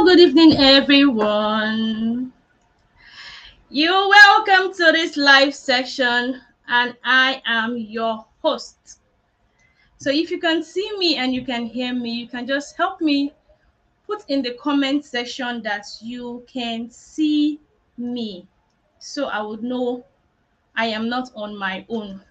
Good evening, everyone. You're welcome to this live section, and I am your host. So, if you can see me and you can hear me, you can just help me put in the comment section that you can see me so I would know I am not on my own.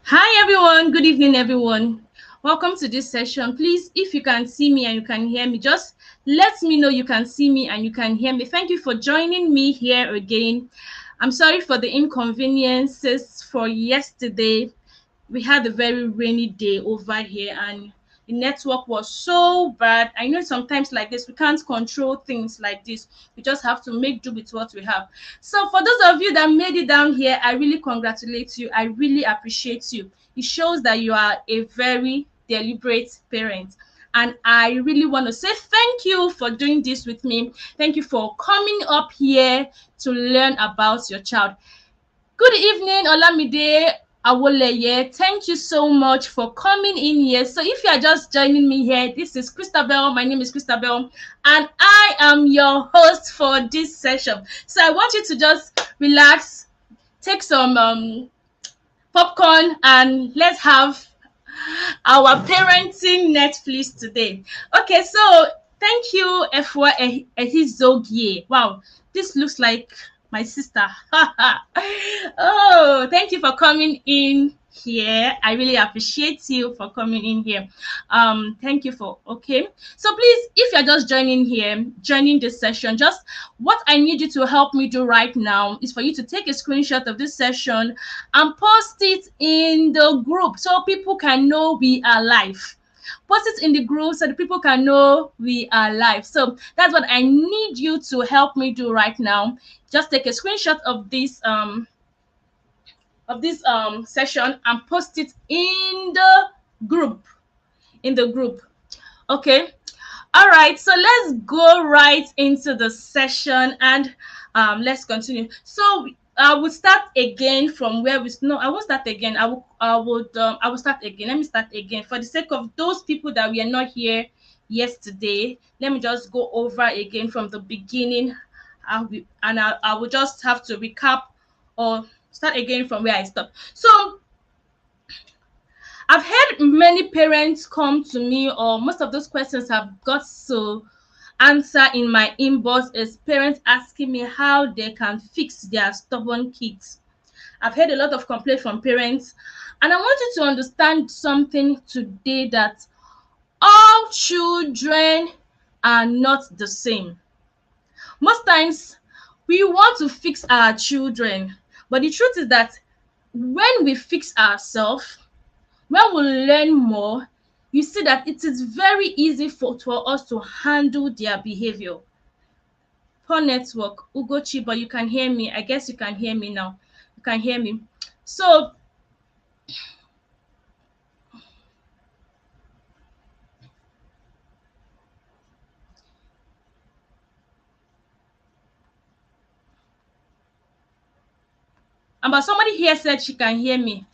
Hi, everyone. Good evening, everyone. Welcome to this session. Please, if you can see me and you can hear me, just let me know you can see me and you can hear me. Thank you for joining me here again. I'm sorry for the inconveniences for yesterday. We had a very rainy day over here and the network was so bad. I know sometimes like this we can't control things like this. We just have to make do with what we have. So for those of you that made it down here, I really congratulate you. I really appreciate you. It shows that you are a very deliberate parent, and I really want to say thank you for doing this with me. Thank you for coming up here to learn about your child. Good evening, Olamide Awoleye. Thank you so much for coming in here. So if you are just joining me here, this is Christabel. My name is Christabel, and I am your host for this session. So I want you to just relax, take some popcorn, and let's have our parenting Netflix today. Okay, so thank you, Efwa Ehizogie. Wow, this looks like my sister. Oh, thank you for coming in here. I really appreciate you for coming in here. Thank you for okay. So please, if you're just joining here, joining this session, just what I need you to help me do right now is for you to take a screenshot of this session and post it in the group so people can know we are live. Post it in the group so the people can know we are live. So that's what I need you to help me do right now. Just take a screenshot of this session and post it in the group. In the group. Okay. All right, so let's go right into the session and let's continue. So I will start again from where we no, I won't start again. I will start again. Let me start again for the sake of those people that were not here yesterday. Let me just go over again from the beginning. I will just have to recap or start again from where I stopped. So I've had many parents come to me, or most of those questions have got to answer in my inbox is parents asking me how they can fix their stubborn kids. I've heard a lot of complaints from parents, and I want you to understand something today that all children are not the same. Most times, we want to fix our children, But the truth is that when we fix ourselves, when we learn more, you see that it is very easy for us to handle their behavior. Poor network, Ugochi, but you can hear me. I guess you can hear me now. You can hear me. So but somebody here said she can hear me.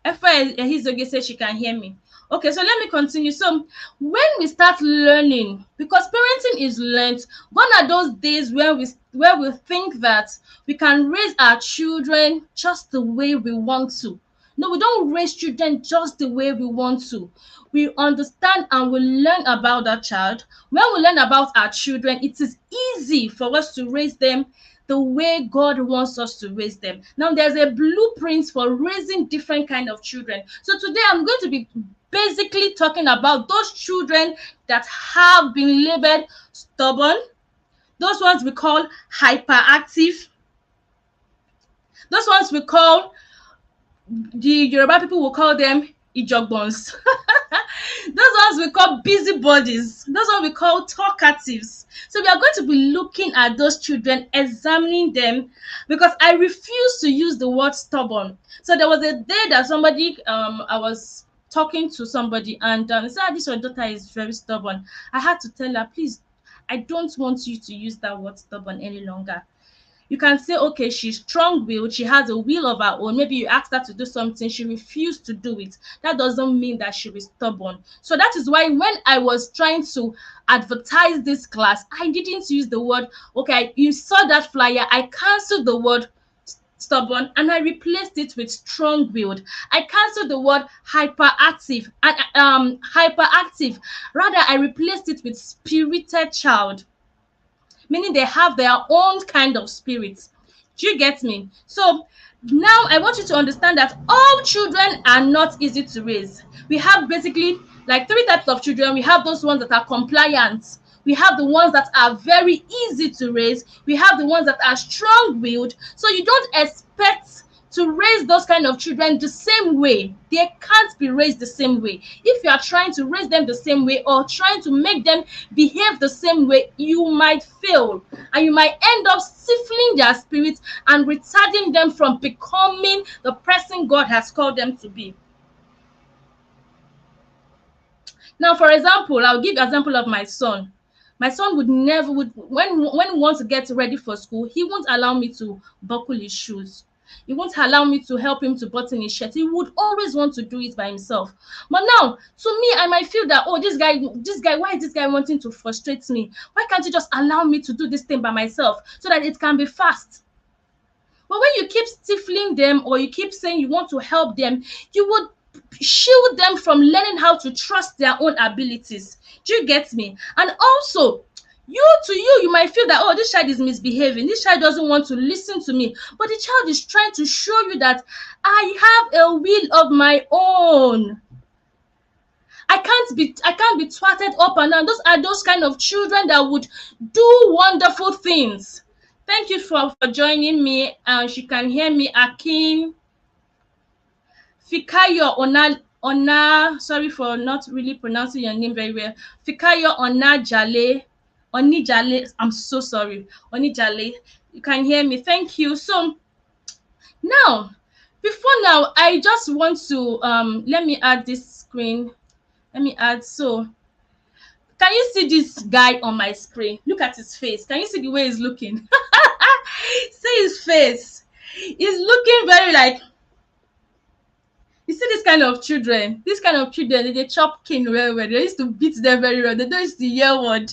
Efa Ehizoge said she can hear me. Okay, so let me continue. So when we start learning, because parenting is learned, gone are those days where we think that we can raise our children just the way we want to. No, we don't raise children just the way we want to. We understand and we learn about that child. When we learn about our children, it is easy for us to raise them the way God wants us to raise them. Now, there's a blueprint for raising different kind of children. So today I'm going to be basically talking about those children that have been labeled stubborn, those ones we call hyperactive, those ones we call, the Yoruba people will call them ijogbons. Those ones we call busybodies. Those ones we call talkatives. So we are going to be looking at those children, examining them, because I refuse to use the word stubborn. So there was a day that somebody, I was talking to somebody, and said, this your daughter is very stubborn. I had to tell her, please, I don't want you to use that word stubborn any longer. You can say, okay, she's strong-willed, she has a will of her own. Maybe you asked her to do something, she refused to do it. That doesn't mean that she is stubborn. So that is why when I was trying to advertise this class, I didn't use the word, okay, you saw that flyer, I canceled the word stubborn and I replaced it with strong-willed. I canceled the word hyperactive and hyperactive. Rather, I replaced it with spirited child, meaning they have their own kind of spirit. Do you get me? So now I want you to understand that all children are not easy to raise. We have basically like three types of children. We have those ones that are compliant. We have the ones that are very easy to raise. We have the ones that are strong-willed. So you don't expect to raise those kind of children the same way. They can't be raised the same way. If you are trying to raise them the same way or trying to make them behave the same way, you might fail and you might end up stifling their spirit and retarding them from becoming the person God has called them to be. Now, for example, I'll give an example of my son. My son would never, when he wants to get ready for school, he won't allow me to buckle his shoes. He won't allow me to help him to button his shirt. He would always want to do it by himself. But now, to me, I might feel that, oh, this guy, why is this guy wanting to frustrate me? Why can't you just allow me to do this thing by myself so that it can be fast? But when you keep stifling them or you keep saying you want to help them, you would shield them from learning how to trust their own abilities. Do you get me? And also, you might feel that, oh, this child is misbehaving, this child doesn't want to listen to me, but the child is trying to show you that I have a will of my own. I can't be twatted up and down. Those are those kind of children that would do wonderful things. Thank you for joining me. She can hear me. Akin Fikayo Ona, sorry for not really pronouncing your name very well. Fikayo Onijale, I'm so sorry. Onijale, you can hear me. Thank you. So now, I just want to let me add this screen. Let me add. So can you see this guy on my screen? Look at his face. Can you see the way he's looking? See his face. He's looking very like, you see this kind of children, they chop king well. They used to beat them very well. They don't use the hear word.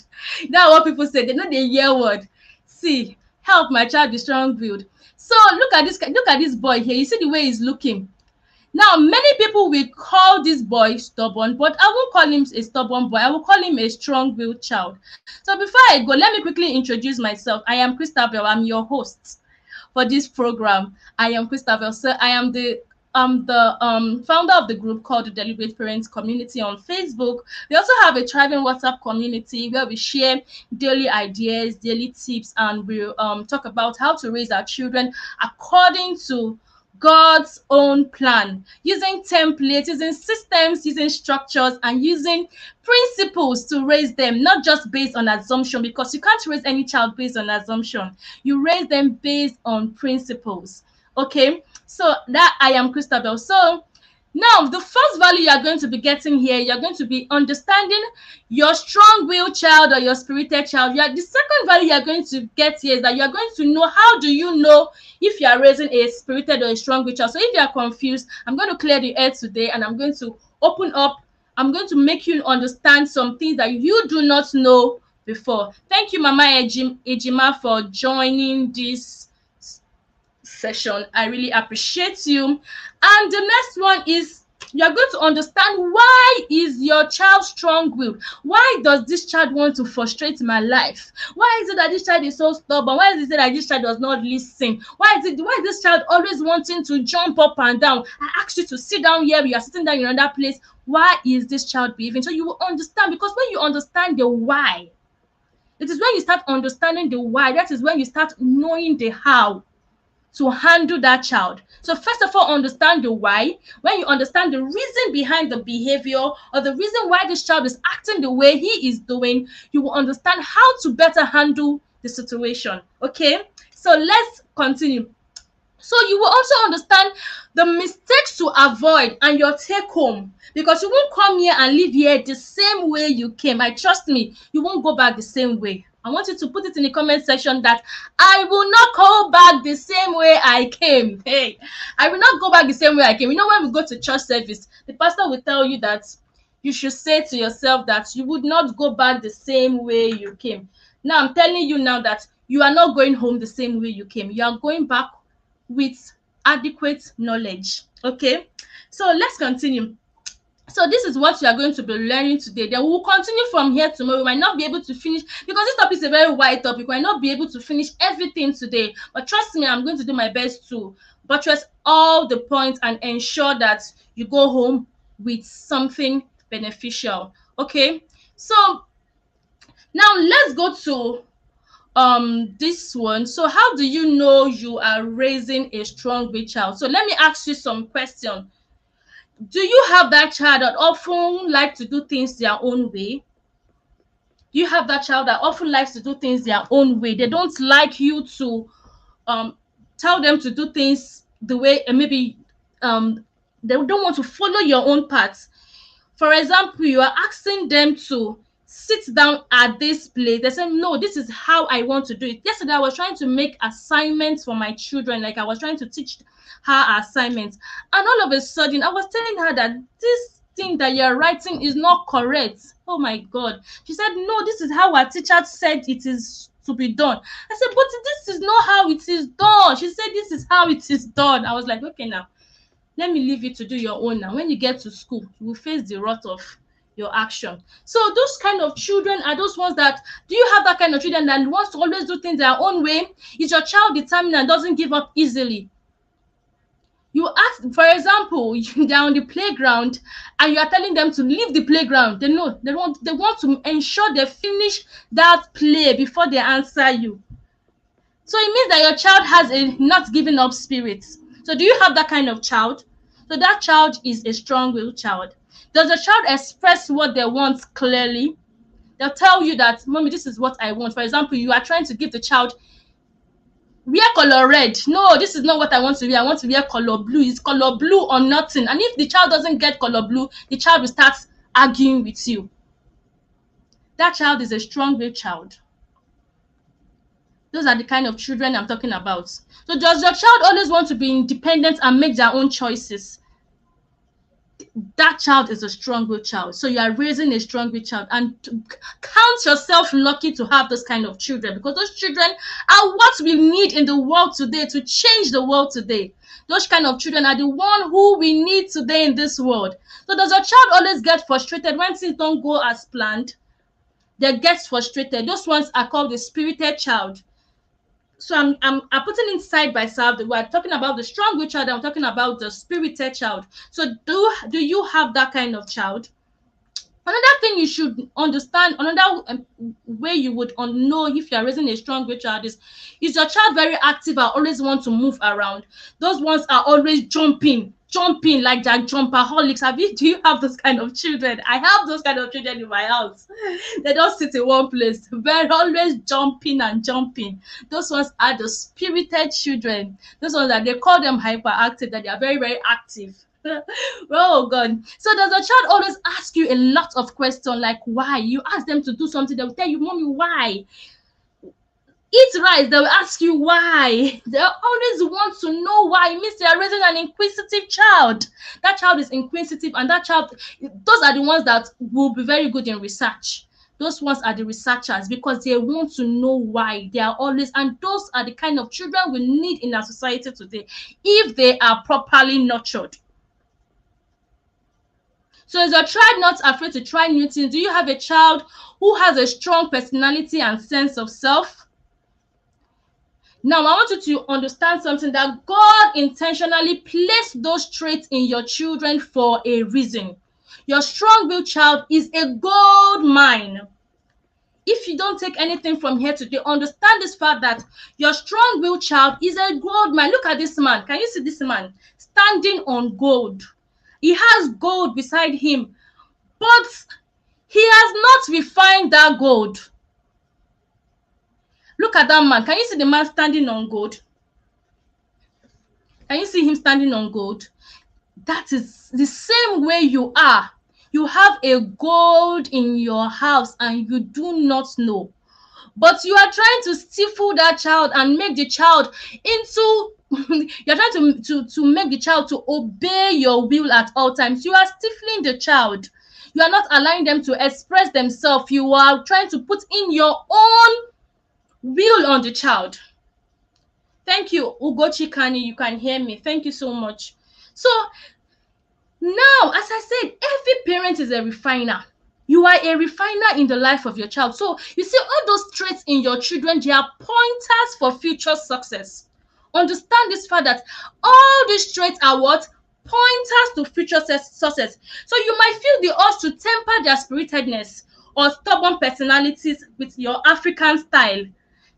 That's what people say. They know the hear word. See, help my child be strong-willed. So look at this boy here. You see the way he's looking. Now, many people will call this boy stubborn, but I won't call him a stubborn boy. I will call him a strong-willed child. So before I go, let me quickly introduce myself. I am Christabel. I'm your host for this program. I am Christabel. So I am the the founder of the group called the Deliberate Parents Community on Facebook. We also have a thriving WhatsApp community where we share daily ideas, daily tips, and we talk about how to raise our children according to God's own plan, using templates, using systems, using structures, and using principles to raise them, not just based on assumption, because you can't raise any child based on assumption. You raise them based on principles. Okay, so that I am Christabel. So now, the first value you're going to be getting here, you're going to be understanding your strong-willed child or your spirited child. The second value you're going to get here is that you're going to know, how do you know if you are raising a spirited or a strong-willed child? So if you are confused, I'm going to clear the air today, and I'm going to open up. I'm going to make you understand some things that you do not know before. Thank you, Mama Ejima, for joining this session. I really appreciate you. And the next one is, you're going to understand, why is your child strong-willed? Why does this child want to frustrate my life? Why is it that this child is so stubborn? Why is it that this child does not listen? Why is this child always wanting to jump up and down? I asked you to sit down here, you are sitting down in another place. Why is this child behaving? So you will understand, because when you understand the why, it is when you start understanding the why, that is when you start knowing the how to handle that child. So first of all, understand the why. When you understand the reason behind the behavior, or the reason why this child is acting the way he is doing, you will understand how to better handle the situation. Okay, so let's continue. So you will also understand the mistakes to avoid and your take home, because you won't come here and live here the same way you came. I trust me, you won't go back the same way. I want you to put it in the comment section that I will not go back the same way I came. Hey, I will not go back the same way I came. You know, when we go to church service, the pastor will tell you that you should say to yourself that you would not go back the same way you came. Now, I'm telling you now that you are not going home the same way you came. You are going back with adequate knowledge. Okay, so let's continue. So this is what you are going to be learning today. Then we will continue from here tomorrow. We might not be able to finish, because this topic is a very wide topic. We might not be able to finish everything today, but trust me, I'm going to do my best to buttress all the points and ensure that you go home with something beneficial. Okay, so now let's go to this one. So how do you know you are raising a strong-willed child? So let me ask you some questions. Do you have that child that often likes to do things their own way? Do you have that child that often likes to do things their own way? They don't like you to tell them to do things the way, and maybe they don't want to follow your own path. For example, you are asking them to sit down at this place. They say, no, this is how I want to do it. Yesterday, I was trying to make assignments for my children. Like, I was trying to teach her assignments. And all of a sudden, I was telling her that this thing that you're writing is not correct. Oh my God. She said, no, this is how our teacher said it is to be done. I said, but this is not how it is done. She said, this is how it is done. I was like, okay, now let me leave you to do your own. Now when you get to school, you will face the wrath of your action. So those kind of children are those ones that, do you have that kind of children that wants to always do things their own way? Is your child determined and doesn't give up easily? You ask, for example, they're on the playground and you are telling them to leave the playground. They know they want to ensure they finish that play before they answer you. So it means that your child has a not giving up spirit. So do you have that kind of child? So that child is a strong-willed child. Does the child express what they want clearly? They'll tell you that, mommy, this is what I want. For example, you are trying to give the child, wear color red. No, this is not what I want to wear. I want to wear color blue. It's color blue or nothing. And if the child doesn't get color blue, the child will start arguing with you. That child is a strong-willed child. Those are the kind of children I'm talking about. So does your child always want to be independent and make their own choices? That child is a strong-willed child. So you are raising a strong-willed child, and count yourself lucky to have those kind of children, because those children are what we need in the world today to change the world today. Those kind of children are the one who we need today in this world. So does your child always get frustrated when things don't go as planned? They get frustrated. Those ones are called the spirited child. So I'm putting it side by side. We're talking about the strong-willed child. I'm talking about the spirited child. So do you have that kind of child? Another thing you should understand, another way you would know if you are raising a strong-willed child is your child very active and always want to move around? Those ones are always jumping like they're jumpaholics. Do you have those kind of children? I have those kind of children in my house. They don't sit in one place. They're always jumping and jumping. Those ones are the spirited children. Those ones that they call them hyperactive, that they are very, very active. Oh God. So does a child always ask you a lot of questions like why? You ask them to do something, they'll tell you, Mommy, why? Eat rice, they'll ask you why. They always want to know why. It means they are raising an inquisitive child. That child is inquisitive, and those are the ones that will be very good in research. Those ones are the researchers because they want to know why. They are always, and those are the kind of children we need in our society today if they are properly nurtured. So is your child not afraid to try new things? Do you have a child who has a strong personality and sense of self? Now, I want you to understand something, that God intentionally placed those traits in your children for a reason. Your strong-willed child is a gold mine. If you don't take anything from here today, understand this fact that your strong-willed child is a gold mine. Look at this man. Can you see this man standing on gold? He has gold beside him, but he has not refined that gold. Look at that man. Can you see the man standing on gold? Can you see him standing on gold? That is the same way you are. You have a gold in your house and you do not know. But you are trying to stifle that child and make the child into you're trying to make the child to obey your will at all times. You are stifling the child. You are not allowing them to express themselves. You are trying to put in your own will on the child. Thank you, Ugochi Kani. You can hear me. Thank you so much. So now, as I said, every parent is a refiner. You are a refiner in the life of your child. So you see, all those traits in your children, they are pointers for future success. Understand this fact that all these traits are what? Pointers to future success. So you might feel the urge to temper their spiritedness or stubborn personalities with your African style.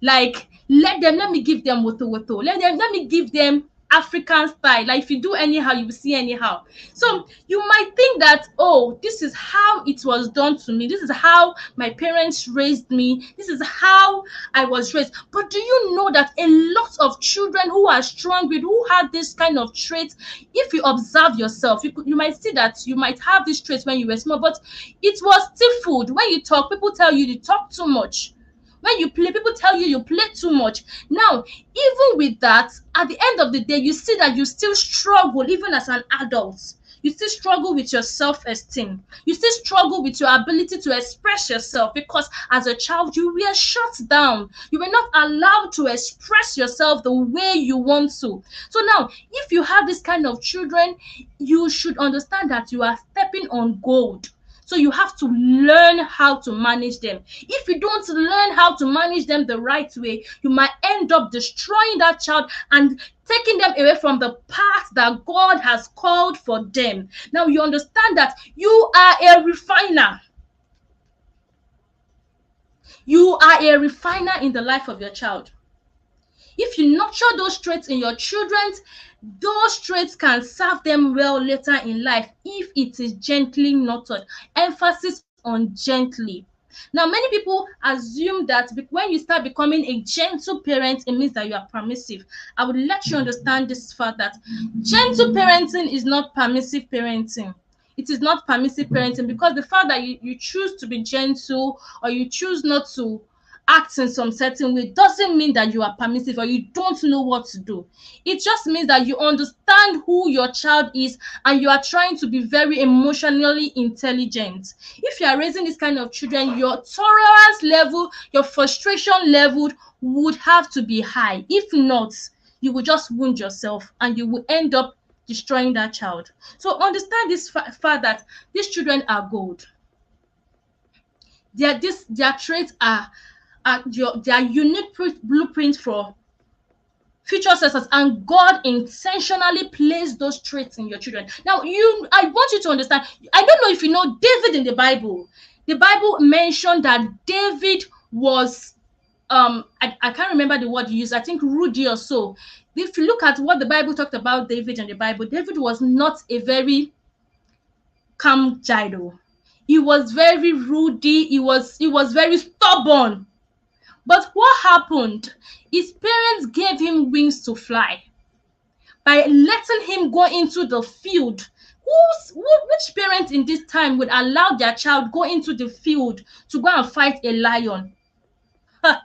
Like, let me give them woto. Let me give them African style. Like, if you do anyhow, you will see anyhow. So you might think that, oh, this is how it was done to me. This is how my parents raised me. This is how I was raised. But do you know that a lot of children who are strong-willed, who had this kind of traits, if you observe yourself, you might see that you might have these traits when you were small, but it was stifled. When you talk, people tell you talk too much. When you play, people tell you play too much. Now, even with that, at the end of the day, you see that you still struggle, even as an adult. You still struggle with your self-esteem. You still struggle with your ability to express yourself because as a child, you were shut down. You were not allowed to express yourself the way you want to. So now, if you have this kind of children, you should understand that you are stepping on gold. So you have to learn how to manage them. If you don't learn how to manage them the right way, you might end up destroying that child and taking them away from the path that God has called for them. Now you understand that you are a refiner. You are a refiner in the life of your child. If you nurture those traits in your children, those traits can serve them well later in life if it is gently nurtured. Emphasis on gently. Now, many people assume that when you start becoming a gentle parent, it means that you are permissive. I would let you understand this fact that gentle parenting is not permissive parenting. It is not permissive parenting because the fact that you choose to be gentle or you choose not to act in some certain way doesn't mean that you are permissive or you don't know what to do. It just means that you understand who your child is and you are trying to be very emotionally intelligent. If you are raising this kind of children, your tolerance level, your frustration level would have to be high. If not, you will just wound yourself and you will end up destroying that child. So understand this fact that these children are gold. Their traits are their unique blueprint for future success, and God intentionally placed those traits in your children. Now, I want you to understand. I don't know if you know David in the Bible. The Bible mentioned that David was I can't remember the word you used. I think rudy or so. If you look at what the Bible talked about David in the Bible, David was not a very calm child. He was very rudy. He was very stubborn. But what happened? His parents gave him wings to fly by letting him go into the field. Which parent in this time would allow their child go into the field to go and fight a lion?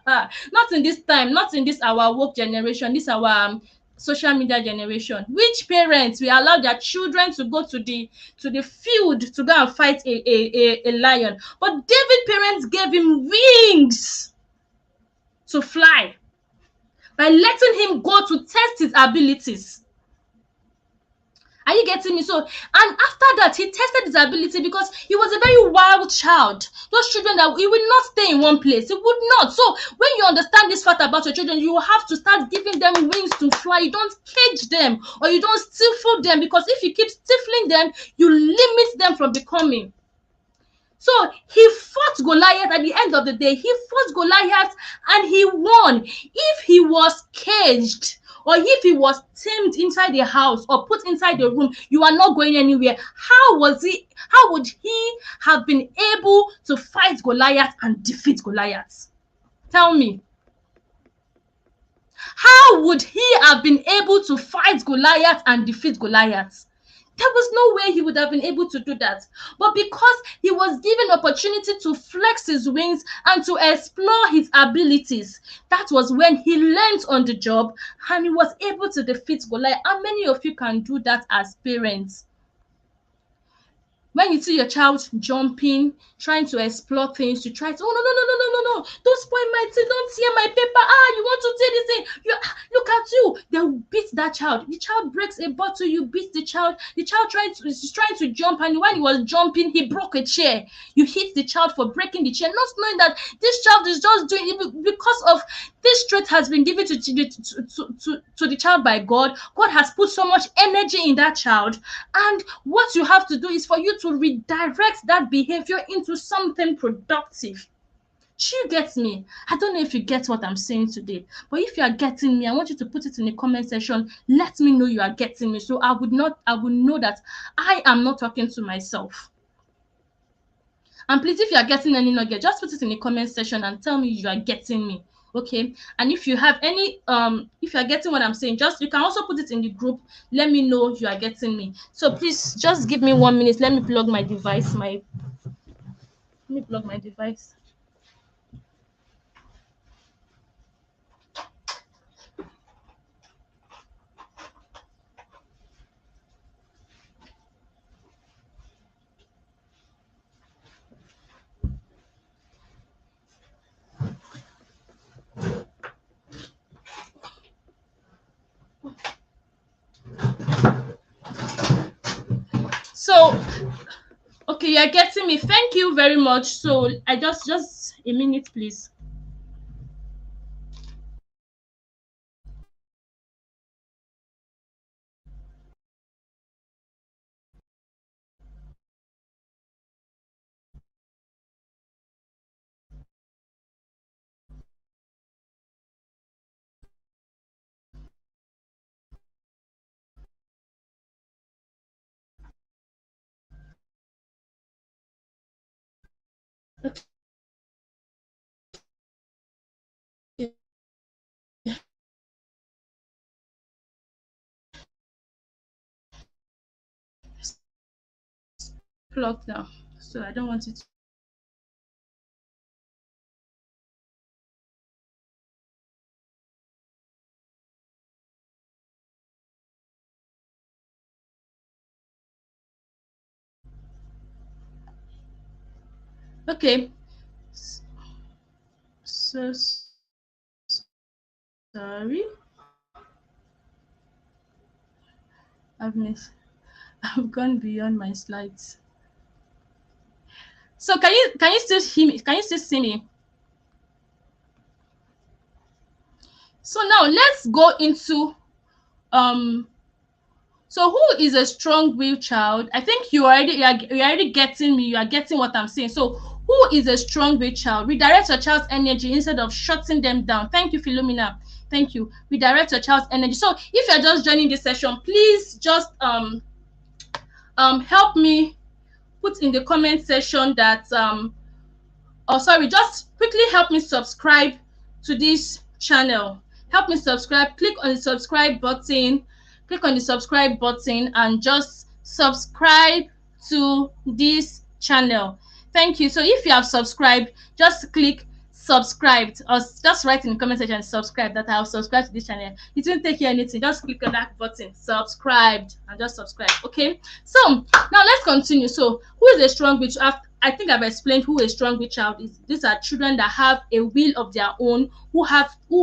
Not in this time, not in this our woke generation, this our social media generation. Which parents will allow their children to go to the field to go and fight a lion? But David parents gave him wings to fly by letting him go to test his abilities. Are you getting me? So, and after that, he tested his ability because he was a very wild child. Those children that he will not stay in one place. He would not. So, when you understand this fact about your children, you will have to start giving them wings to fly. You don't cage them or you don't stifle them, because if you keep stifling them, you limit them from becoming. So he fought Goliath. At the end of the day, he fought Goliath and he won. If he was caged or if he was tamed inside the house or put inside the room, you are not going anywhere. How would he have been able to fight Goliath and defeat Goliath? Tell me. How would he have been able to fight Goliath and defeat Goliath? There was no way he would have been able to do that. But because he was given opportunity to flex his wings and to explore his abilities, that was when he learned on the job and he was able to defeat Goliath. How many of you can do that as parents? When you see your child jumping, trying to explore things, you try to, oh, no, no, no, no, no, no, no, don't spoil my thing, don't tear my paper. You want to tear this thing. Look at you. They'll beat that child. The child breaks a bottle, you beat the child. The child is trying to jump, and when he was jumping, he broke a chair. You hit the child for breaking the chair, not knowing that this child is just doing it because of this trait has been given to the child by God. God has put so much energy in that child, and what you have to do is for you to redirect that behavior into something productive. Do you get me? I don't know if you get what I'm saying today, but if you are getting me, I want you to put it in the comment section. Let me know you are getting me, so I would know that I am not talking to myself. And please, if you are getting any nugget, just put it in the comment section and tell me you are getting me. Okay, and if you have any if you are getting what I'm saying, just you can also put it in the group. Let me know you are getting me. So please just give me 1 minute. Let me plug my device. Let me plug my device. So okay, you are getting me. Thank you very much. So I just a minute, please. Okay. Plug now. So I don't want it to. Okay. So sorry. I've gone beyond my slides. So can you still hear me? Can you still see me? So now let's go into so who is a strong-willed child? I think you're already getting me. You are getting what I'm saying. So who is a strong-willed child? Redirect your child's energy instead of shutting them down. Thank you, Philomena. Thank you. Redirect your child's energy. So if you're just joining this session, please just help me put in the comment section that just quickly help me subscribe to this channel. Help me subscribe. Click on the subscribe button. Click on the subscribe button and just subscribe to this channel. Thank you. So if you have subscribed, just click subscribed or just write in the comment section subscribe that I have subscribed to this channel. It won't take you anything. Just click on that button, subscribed, and just subscribe. Okay. So now let's continue. So who is a strong-willed child? I think I've explained who a strong-willed child is. These are children that have a will of their own, who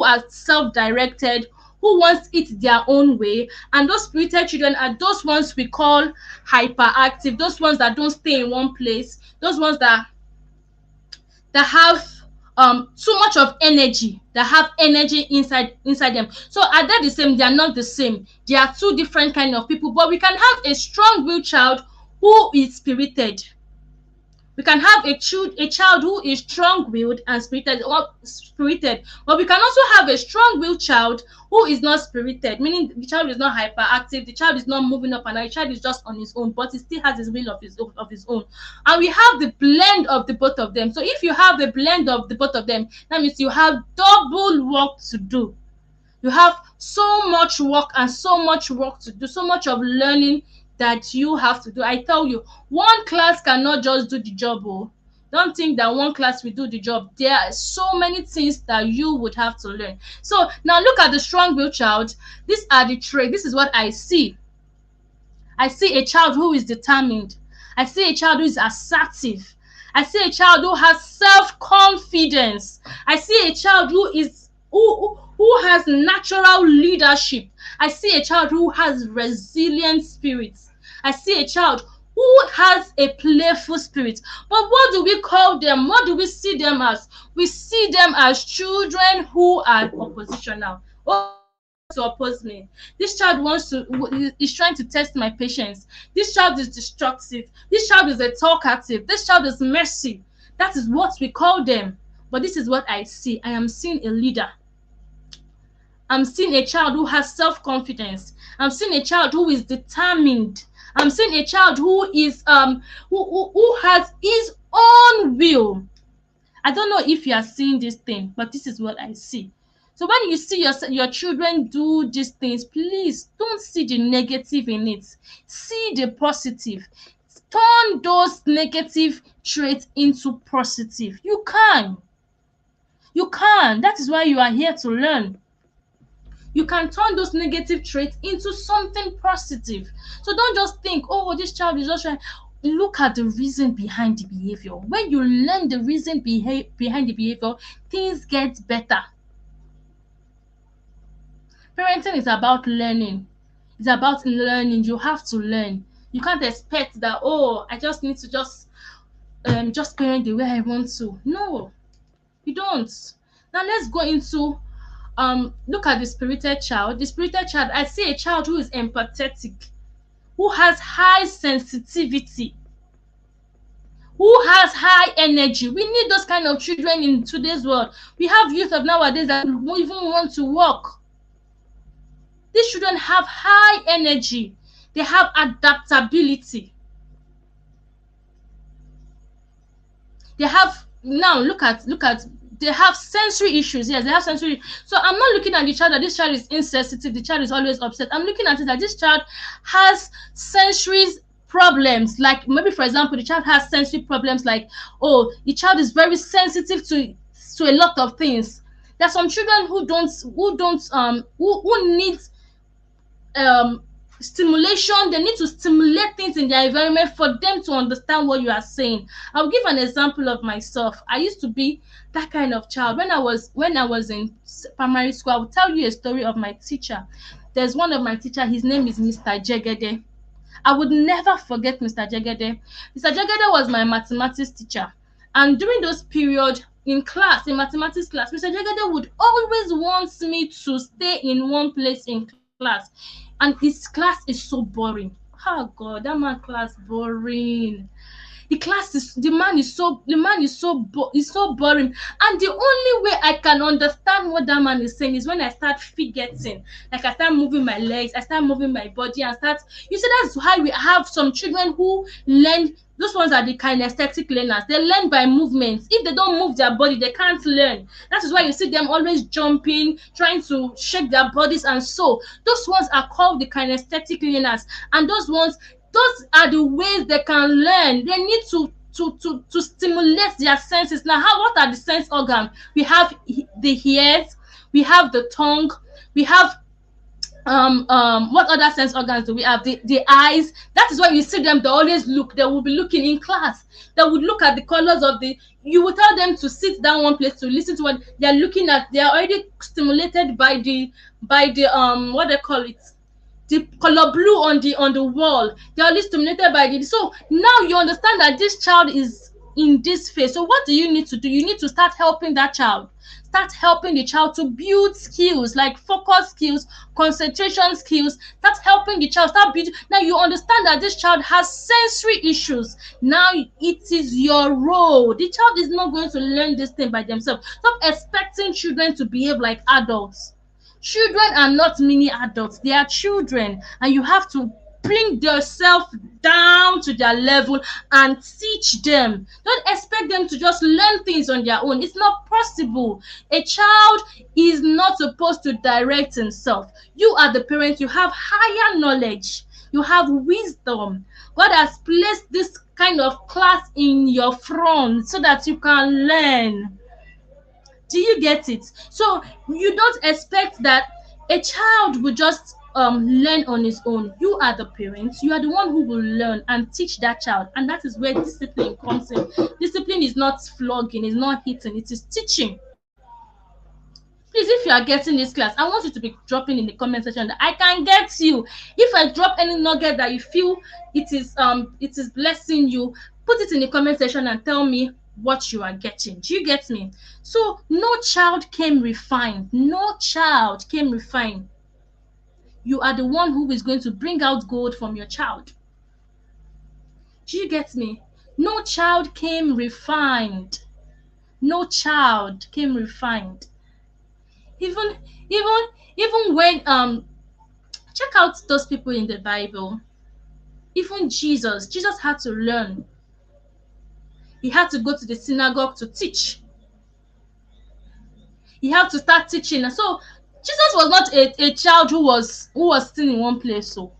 are self-directed, who wants it their own way. And those spirited children are those ones we call hyperactive, those ones that don't stay in one place, those ones that have too much of energy, that have energy inside them. So are they the same? They are not the same. They are two different kind of people. But we can have a strong-willed child who is spirited. We can have a child who is strong-willed and spirited, but we can also have a strong-willed child who is not spirited, meaning the child is not hyperactive, the child is not moving up and down, the child is just on his own, but he still has his will of his own. And we have the blend of the both of them. So if you have the blend of the both of them, that means you have double work to do. You have so much work and so much work to do, so much of learning that you have to do. I tell you, one class cannot just do the job. Oh, don't think that one class will do the job. There are so many things that you would have to learn. So now look at the strong-willed child. These are the traits. This is what I see. I see a child who is determined. I see a child who is assertive. I see a child who has self-confidence. I see a child who has natural leadership. I see a child who has resilient spirits. I see a child who has a playful spirit. But what do we call them? What do we see them as? We see them as children who are oppositional. To oppose me. This child is trying to test my patience. This child is destructive. This child is a talkative. This child is messy. That is what we call them. But this is what I see. I am seeing a leader. I'm seeing a child who has self-confidence. I'm seeing a child who is determined. I'm seeing a child who is who has his own will. I don't know if you are seeing this thing, but this is what I see. So when you see your children do these things, please don't see the negative in it. See the positive. Turn those negative traits into positive. You can. You can. That is why you are here to learn. You can turn those negative traits into something positive. So don't just think, oh, this child is just trying. Look at the reason behind the behavior. When you learn the reason behind the behavior, things get better. Parenting is about learning. It's about learning. You have to learn. You can't expect that, oh, I just need to just parent the way I want to. No, you don't. Now let's go into look at the spirited child. The spirited child, I see a child who is empathetic, who has high sensitivity, who has high energy. We need those kind of children in today's world. We have youth of nowadays that don't even want to work. These children have high energy. They have adaptability. They have, now look at they have sensory issues. Yes, they have sensory. So I'm not looking at the child that this child is insensitive, the child is always upset. I'm looking at it that this child has sensory problems. Like maybe, for example, the child has sensory problems like, oh, the child is very sensitive to a lot of things. There are some children who need stimulation. They need to stimulate things in their environment for them to understand what you are saying. I'll give an example of myself. I used to be that kind of child. When I was in primary school, I will tell you a story of my teacher. There's one of my teacher, his name is Mr. Jegede. I would never forget Mr. Jegede. Mr. Jegede was my mathematics teacher. And during those period, in class, in mathematics class, Mr. Jagade would always want me to stay in one place in class, and his class is so boring. Oh God, that man class boring. The man is so boring, and the only way I can understand what that man is saying is when I start forgetting, like I start moving my legs, I start moving my body, and start, you see, that's why we have some children who learn. Those ones are the kinesthetic learners. They learn by movements. If they don't move their body, they can't learn. That is why you see them always jumping, trying to shake their bodies, and so those ones are called the kinesthetic learners. And those are the ways they can learn. They need to stimulate their senses. Now, what are the sense organs? We have the ears, we have the tongue, we have what other sense organs do we have? The eyes. That is why you see them, they always look. They will be looking in class. They would look at the colors of the, you will tell them to sit down one place to listen to what they are looking at. They are already stimulated by the what they call it, the color blue on the wall. They are already stimulated by the, so now you understand that this child is in this phase. So what do you need to do? You need to start helping that child. Start helping the child to build skills like focus skills, concentration skills. Start helping the child. Start building. Now you understand that this child has sensory issues. Now it is your role. The child is not going to learn this thing by themselves. Stop expecting children to behave like adults. Children are not mini adults. They are children, and you have to bring yourself down to their level and teach them. Don't expect them to just learn things on their own. It's not possible. A child is not supposed to direct himself. You are the parent. You have higher knowledge. You have wisdom. God has placed this kind of class in your front so that you can learn. Do you get it? So you don't expect that a child will just learn on his own. You are the parents. You are the one who will learn and teach that child, and that is where discipline comes in. Discipline is not flogging, it's not hitting, it is teaching. Please, if you are getting this class, I want you to be dropping in the comment section that I can get you. If I drop any nugget that you feel it is blessing you, put it in the comment section and tell me what you are getting. Do you get me? So no child came refined. No child came refined. You are the one who is going to bring out gold from your child. Do you get me? No child came refined. No child came refined. Even when check out those people in the Bible. Even Jesus had to learn. He had to go to the synagogue to teach. He had to start teaching. And so Jesus was not a child who was sitting in one place. So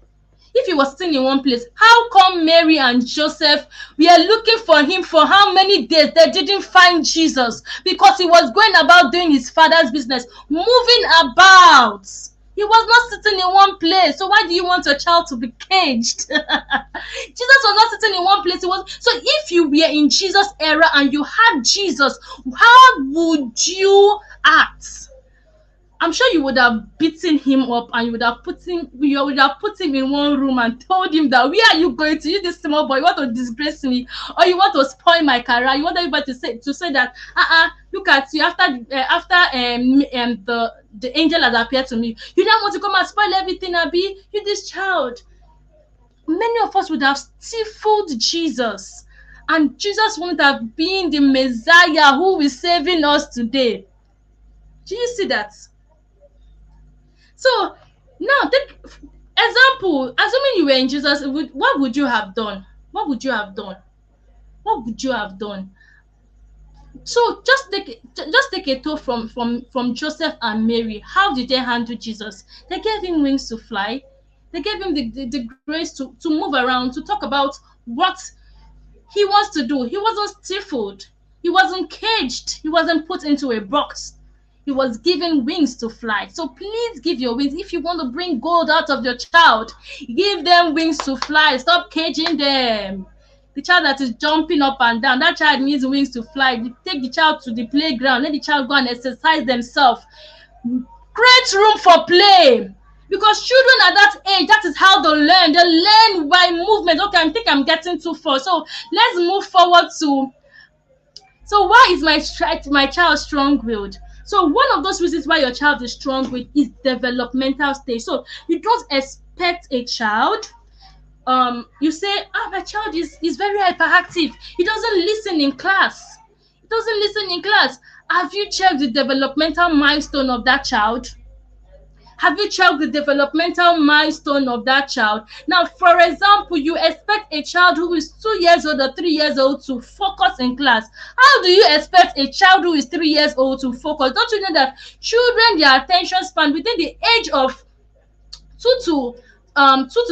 if he was sitting in one place, how come Mary and Joseph were looking for him for how many days? They didn't find Jesus because he was going about doing his father's business, moving about. He was not sitting in one place. So why do you want your child to be caged? Jesus was not sitting in one place. So if you were in Jesus' era and you had Jesus, how would you act? I'm sure you would have beaten him up and you would have put him in one room and told him that, where are you going to? You this small boy, you want to disgrace me, or you want to spoil my career? You want everybody to say that look at you after the angel has appeared to me. You don't want to come and spoil everything, Abi. You this child. Many of us would have stifled Jesus, and Jesus wouldn't have been the Messiah who is saving us today. Do you see that? So now take example, assuming you were in Jesus, what would you have done? What would you have done? What would you have done? So just take a tour from Joseph and Mary. How did they handle Jesus? They gave him wings to fly. They gave him the grace to move around, to talk about what he wants to do. He wasn't stifled. He wasn't caged. He wasn't put into a box. He was given wings to fly. So please give your wings. If you want to bring gold out of your child, give them wings to fly. Stop caging them. The child that is jumping up and down, that child needs wings to fly. Take the child to the playground. Let the child go and exercise themselves. Create room for play. Because children at that age, that is how they learn. They learn by movement. Okay, I think I'm getting too far. So let's move forward to So why is my child strong-willed? So one of those reasons why your child is strong-willed is developmental stage. So you don't expect a child, you say, my child is very hyperactive, he doesn't listen in class, have you checked the developmental milestone of that child? Have you checked the developmental milestone of that child? Now, for example, you expect a child who is 2 years old or 3 years old to focus in class. How do you expect a child who is 3 years old to focus? Don't you know that children, their attention span within the age of 2 to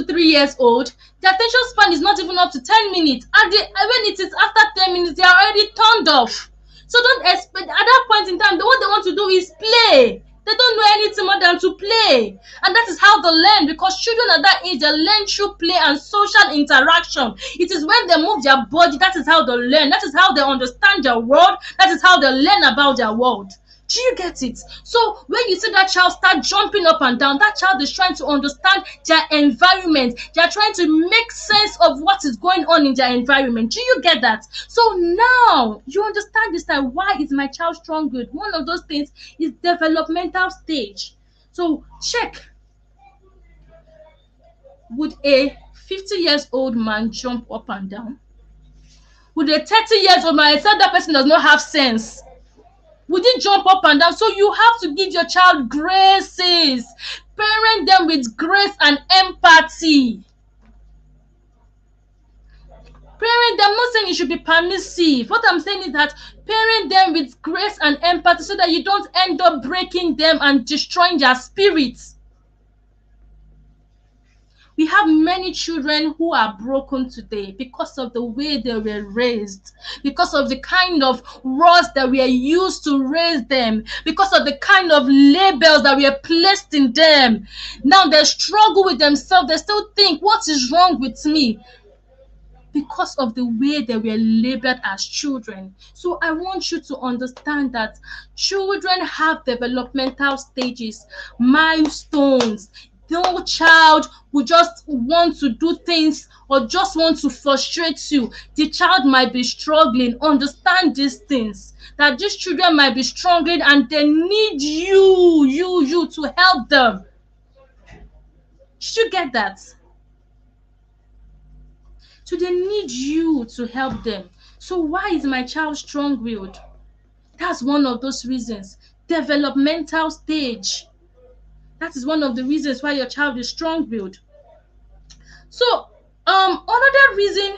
3 years old, the attention span is not even up to 10 minutes. And when it is after 10 minutes, they are already turned off. So don't expect at that point in time, what they want to do is play. They don't know anything more than to play. And that is how they learn, because children at that age, they learn through play and social interaction. It is when they move their body, that is how they learn. That is how they understand their world. That is how they learn about their world. Do you get it? So when you see that child start jumping up and down, that child is trying to understand their environment. They are trying to make sense of what is going on in their environment. Do you get that? So now you understand this time. Why is my child strong-willed? One of those things is developmental stage. So check. Would a 50 years old man jump up and down? Would a 30 years old man, except that person does not have sense, would it jump up and down? So you have to give your child graces. Parent them with grace and empathy. Parent them, I'm not saying you should be permissive. What I'm saying is that parent them with grace and empathy so that you don't end up breaking them and destroying their spirits. We have many children who are broken today because of the way they were raised, because of the kind of rods that we are used to raise them, because of the kind of labels that we are placed in them. Now they struggle with themselves. They still think, what is wrong with me? Because of the way they were labeled as children. So I want you to understand that children have developmental stages, milestones. No child will just want to do things or just want to frustrate you. The child might be struggling. Understand these things, that these children might be struggling and they need you to help them. Should you get that? So they need you to help them. So why is my child strong-willed? That's one of those reasons. Developmental stage. That is one of the reasons why your child is strong-willed. So, another reason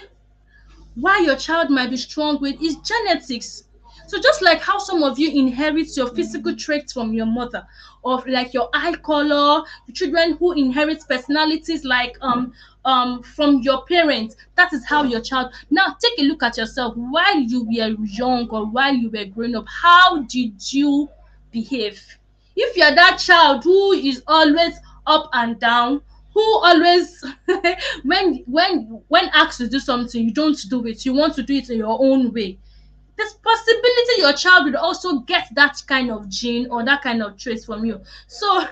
why your child might be strong-willed is genetics. So just like how some of you inherit your physical traits from your mother, or like your eye color, children who inherit personalities like from your parents, that is how your child. Now take a look at yourself while you were young or while you were growing up. How did you behave? If you're that child who is always up and down, who always when asked to do something, you don't do it, you want to do it in your own way, there's possibility your child will also get that kind of gene or that kind of trait from you. So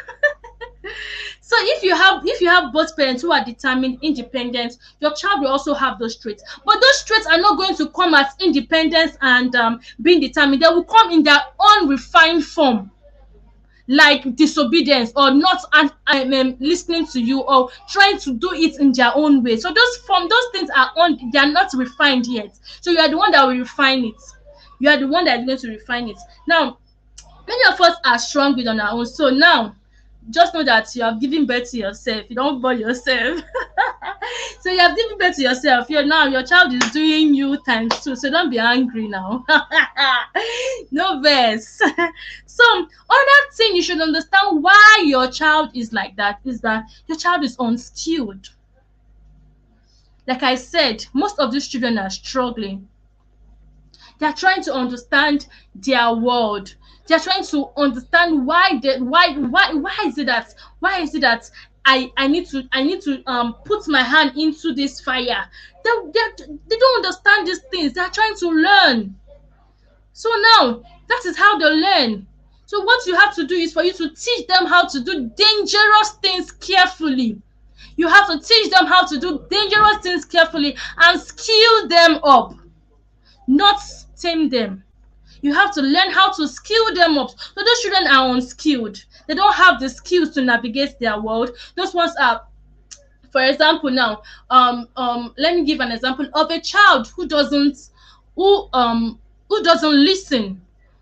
so if you have both parents who are determined, independent, your child will also have those traits. But those traits are not going to come as independence and being determined. They will come in their own refined form, like disobedience or not listening to you or trying to do it in their own way. So those things they are not refined yet. So you are the one that will refine it. You are the one that is going to refine it. Now, many of us are strong with on our own. So now, just know that you have given birth to yourself. You don't born yourself. So you have given birth to yourself. Now your child is doing you times two. So don't be angry now. No verse. So another thing you should understand why your child is like that is that your child is unskilled. Like I said, most of these children are struggling. They are trying to understand their world. They are trying to understand why is it that I need to put my hand into this fire. They don't understand these things. They are trying to learn. So now that is how they learn. So what you have to do is for you to teach them how to do dangerous things carefully. You have to teach them how to do dangerous things carefully and skill them up, not tame them. You have to learn how to skill them up. So those children are unskilled. They don't have the skills to navigate their world. Those ones are, for example, now, let me give an example of a child who who doesn't listen,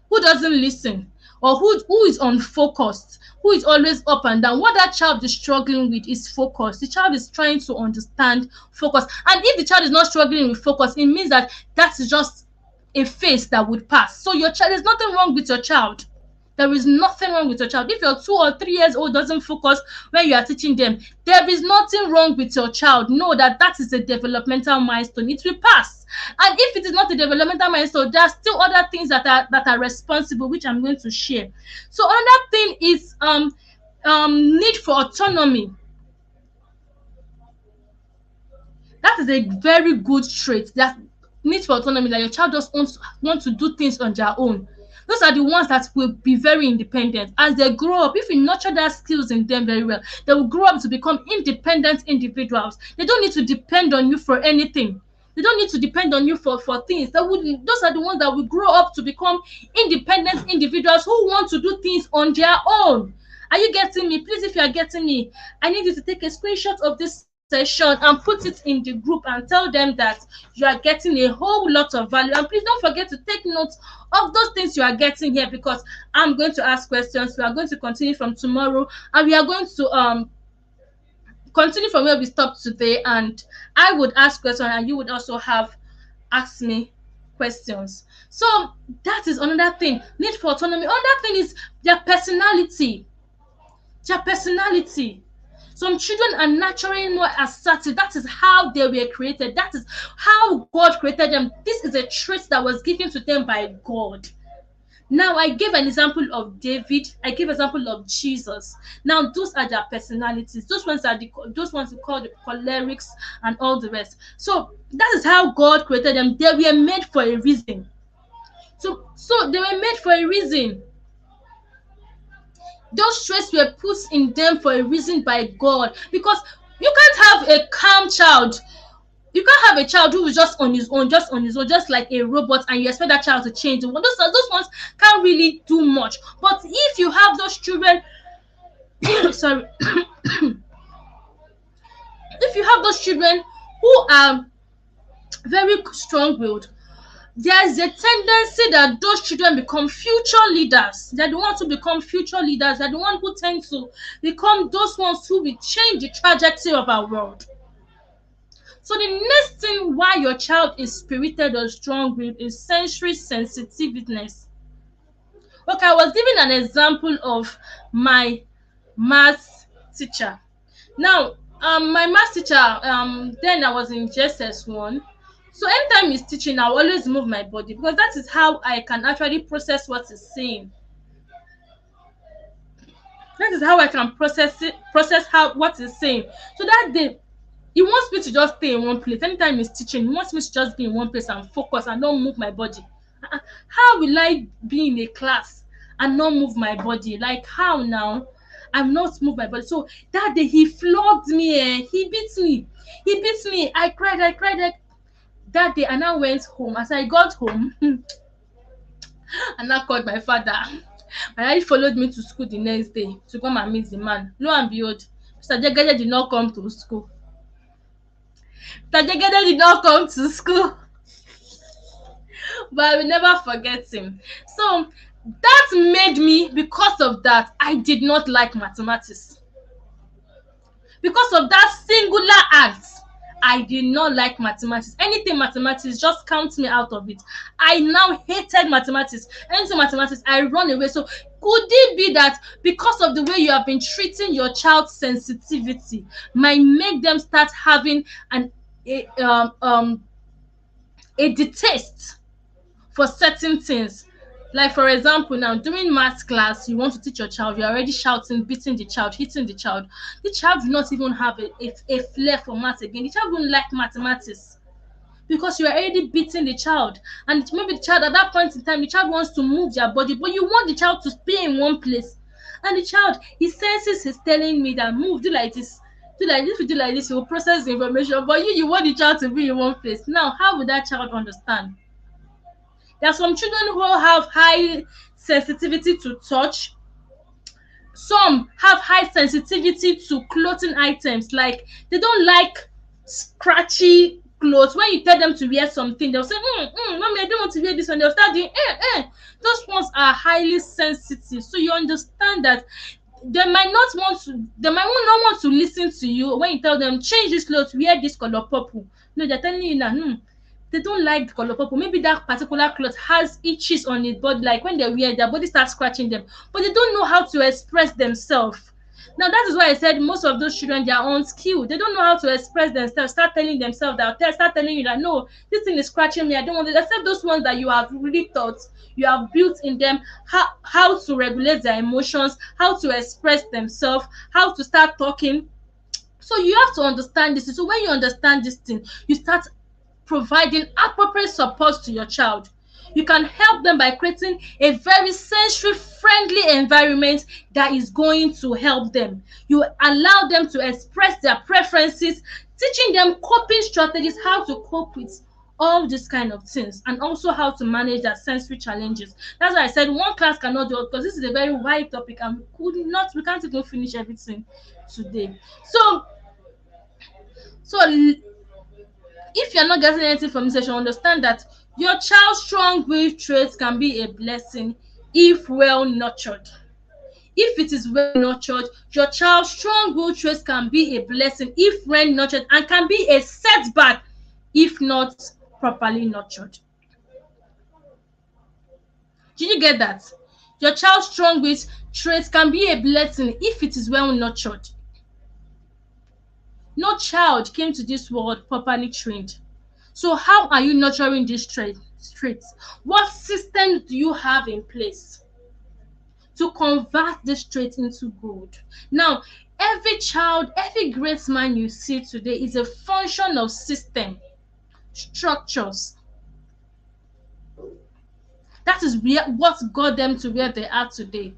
who doesn't listen, or who is unfocused, who is always up and down. What that child is struggling with is focus. The child is trying to understand focus, and if the child is not struggling with focus, it means that that is just a phase that would pass. So your child, there's nothing wrong with your child. There is nothing wrong with your child. If your 2 or 3 years old doesn't focus when you are teaching them, there is nothing wrong with your child. Know that that is a developmental milestone. It will pass. And if it is not a developmental milestone, there are still other things that are responsible, which I'm going to share. So another thing is need for autonomy. That is a very good trait. That need for autonomy, that your child just want to do things on their own. Those are the ones that will be very independent as they grow up. If you nurture that skills in them very well, they will grow up to become independent individuals. They don't need to depend on you for anything. They don't need to depend on you for things. Those are the ones that will grow up to become independent individuals who want to do things on their own. Are you getting me? Please, if you are getting me, I need you to take a screenshot of this session and put it in the group and tell them that you are getting a whole lot of value. And please don't forget to take notes of those things you are getting here, because I'm going to ask questions. We are going to continue from tomorrow, and we are going to continue from where we stopped today, and I would ask questions and you would also have asked me questions. So that is another thing. Need for autonomy. Another thing is their personality. Their personality. Some children are naturally more assertive. That is how they were created. That is how God created them. This is a trait that was given to them by God. Now, I gave an example of David. I gave an example of Jesus. Now, those are their personalities. Those ones we call the cholerics and all the rest. So that is how God created them. They were made for a reason. So they were made for a reason. Those traits were put in them for a reason by God, because you can't have a calm child. You can't have a child who is just on his own, just like a robot, and you expect that child to change. Those ones can't really do much. But if you have those children, sorry, if you have those children who are very strong-willed, there's a tendency that those children become future leaders. They're the ones who become future leaders. They're the ones who tend to become those ones who will change the trajectory of our world. So the next thing why your child is spirited or strong-willed is sensory sensitiveness. Okay, I was giving an example of my math teacher. Now, my math teacher, then I was in JSS1. So anytime he's teaching, I'll always move my body, because that is how I can actually process what he's saying. That is how I can process what he's saying. So that day, he wants me to just stay in one place. Anytime he's teaching, he wants me to just be in one place and focus and not move my body. How will I be in a class and not move my body? Like, how now? I'm not move my body. So that day he flogged me. He beat me. I cried. That day, and I went home. As I got home, and I called my father. My dad followed me to school the next day to come and meet the man. Lo and behold, Mr. Jegede did not come to school. Mr. Jegede did not come to school. But I will never forget him. So that made me, because of that, I did not like mathematics. Because of that singular act, I did not like mathematics. Anything mathematics, just count me out of it. I now hated mathematics. Anything mathematics, I run away. So could it be that because of the way you have been treating your child's sensitivity might make them start having a distaste for certain things? Like, for example, now during math class, you want to teach your child, you're already shouting, beating the child, hitting the child. The child will not even have a flair for math again. The child won't like mathematics because you are already beating the child. And maybe the child, at that point in time, the child wants to move their body, but you want the child to stay in one place. And the child, his senses is telling me that move, do like this. Do like this, do like this, he will process the information. But you want the child to be in one place. Now, how would that child understand? There are some children who have high sensitivity to touch. Some have high sensitivity to clothing items, like they don't like scratchy clothes. When you tell them to wear something, they'll say, mommy, I don't want to wear this, and they'll start doing those ones are highly sensitive. So you understand that they might not want to listen to you when you tell them change this clothes, wear this color purple. No, they're telling you that they don't like the color purple. Maybe that particular cloth has itches on it, but like when they wear, their body starts scratching them, but they don't know how to express themselves. Now that is why I said most of those children, they are unskilled. They don't know how to express themselves. Start telling themselves that, start telling you that no, this thing is scratching me, I don't want it. Except those ones that you have really taught, you have built in them how to regulate their emotions, how to express themselves, how to start talking. So you have to understand this. So when you understand this thing, you start providing appropriate support to your child. You can help them by creating a very sensory friendly environment that is going to help them. You allow them to express their preferences, teaching them coping strategies, how to cope with all these kind of things, and also how to manage their sensory challenges. That's why I said one class cannot do it, because this is a very wide topic and we can't even finish everything today. So if you're not getting anything from this session, understand that your child's strong-willed traits can be a blessing if well nurtured. If it is well nurtured, your child's strong-willed traits can be a blessing if well nurtured, and can be a setback if not properly nurtured. Did you get that? Your child's strong-willed traits can be a blessing if it is well nurtured. No child came to this world properly trained. So how are you nurturing these traits? What systems do you have in place to convert this trait into good? Now, every child, every great man you see today is a function of system, structures. That is what got them to where they are today.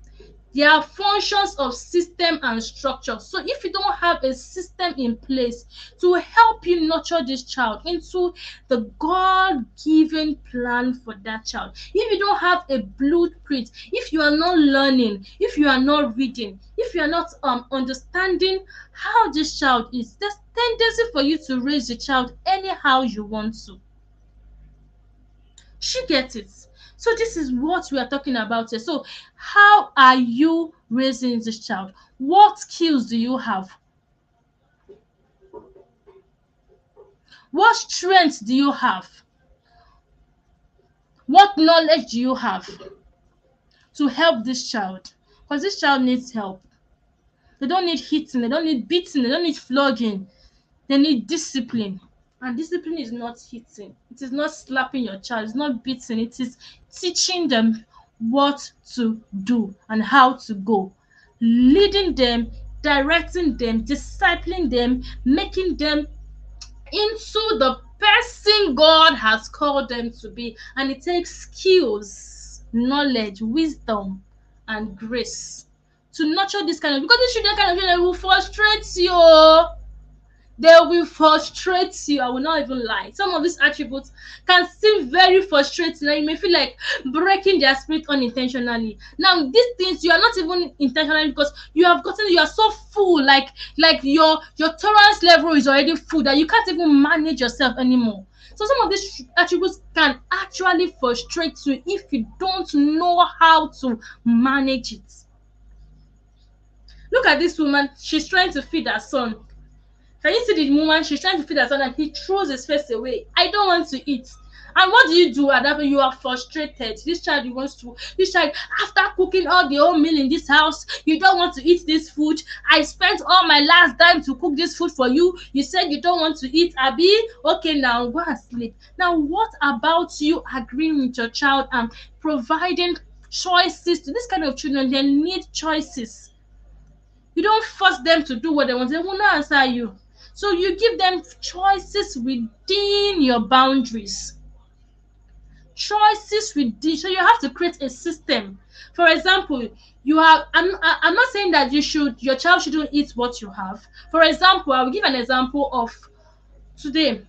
They are functions of system and structure. So if you don't have a system in place to help you nurture this child into the God-given plan for that child, if you don't have a blueprint, if you are not learning, if you are not reading, if you are not understanding how this child is, there's tendency for you to raise the child anyhow you want to. She gets it. So this is what we are talking about here. So how are you raising this child? What skills do you have? What strengths do you have? What knowledge do you have to help this child? Because this child needs help. They don't need hitting, they don't need beating, they don't need flogging. They need discipline. And discipline is not hitting. It is not slapping your child. It's not beating. It is teaching them what to do and how to go. Leading them, directing them, discipling them, making them into the person God has called them to be. And it takes skills, knowledge, wisdom, and grace to nurture this kind of, because this children kind of children will frustrate you. They will frustrate you. I will not even lie. Some of these attributes can seem very frustrating, and you may feel like breaking their spirit unintentionally. Now, these things you are not even intentionally, because you are so full, like your tolerance level is already full that you can't even manage yourself anymore. So some of these attributes can actually frustrate you if you don't know how to manage it. Look at this woman. She's trying to feed her son. Can you see the woman? She's trying to feed her son and he throws his face away. I don't want to eat. And what do you do at that point? You are frustrated. This child, after cooking all the whole meal in this house, you don't want to eat this food. I spent all my last dime to cook this food for you. You said you don't want to eat, Abby. Okay, now go and sleep. Now, what about you agreeing with your child and providing choices to this kind of children? They need choices. You don't force them to do what they want. They will not answer you. So you give them choices within your boundaries. Choices within. So you have to create a system. For example, I'm not saying that your child shouldn't eat what you have. For example, I will give an example of today.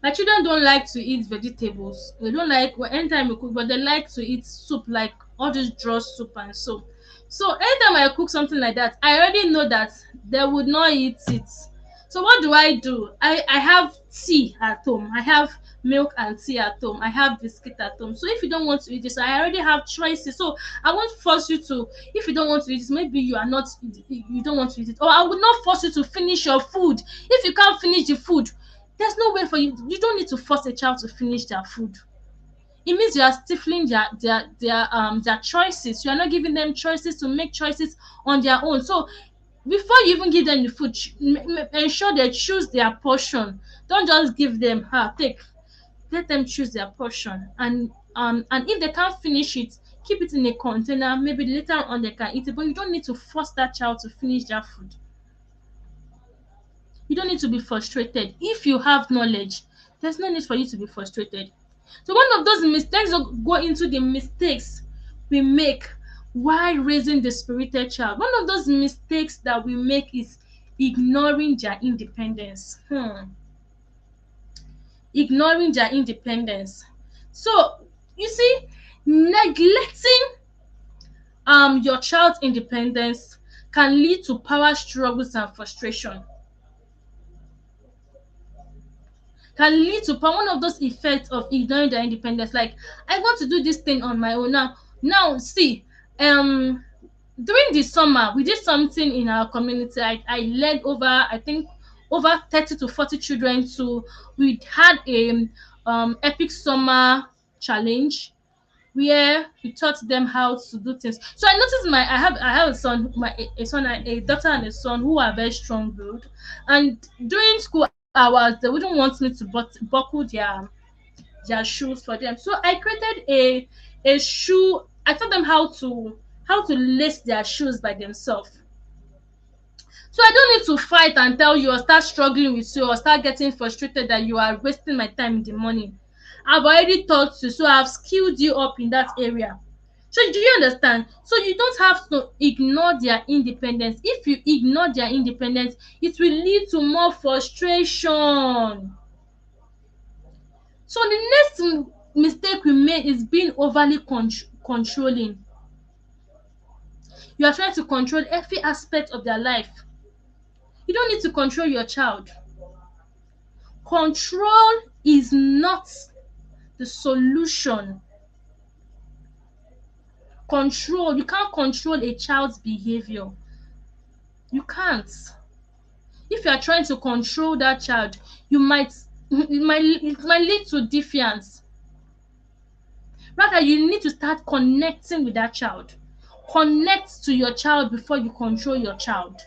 My children don't like to eat vegetables. They don't like well, anytime you cook, but they like to eat soup, like all this draw soup and so. So anytime I cook something like that, I already know that they would not eat it. So what do? I have tea at home. I have milk and tea at home. I have biscuit at home. So if you don't want to eat this, I already have choices. So I won't force you to. If you don't want to eat this, maybe you don't want to eat it, or I would not force you to finish your food. If you can't finish the food, there's no way for you. You don't need to force a child to finish their food. It means you are stifling their choices. You are not giving them choices to make choices on their own. So before you even give them the food, ensure they choose their portion. Don't just give them take. Let them choose their portion, and if they can't finish it, keep it in a container. Maybe later on they can eat it, but you don't need to force that child to finish their food. You don't need to be frustrated. If you have knowledge, there's no need for you to be frustrated. So one of those mistakes, go into the mistakes we make while raising the spirited child. One of those mistakes that we make is ignoring their independence. Ignoring their independence. So you see, neglecting your child's independence can lead to power struggles and frustration. Can lead to one of those effects of ignoring their independence. Like, I want to do this thing on my own now. Now, see, during the summer, we did something in our community. I led over, I think, over 30 to 40 children to. We had a epic summer challenge where we taught them how to do things. So I noticed I have a son, a son, a daughter and a son who are very strong-willed, and during school hours they wouldn't want me to buckle their shoes for them. So I created a shoe. I taught them how to lace their shoes by themselves. So I don't need to fight and tell you or start struggling with you or start getting frustrated that you are wasting my time in the morning. I've already taught you, so I've skilled you up in that area. So do you understand? So you don't have to ignore their independence. If you ignore their independence, it will lead to more frustration. So the next mistake we make is being overly controlling. You are trying to control every aspect of their life. You don't need to control your child. Control is not the solution. You can't control a child's behavior. You can't. If you are trying to control that child, it might lead to defiance. Rather, you need to start connecting with that child. Connect to your child before you control your child.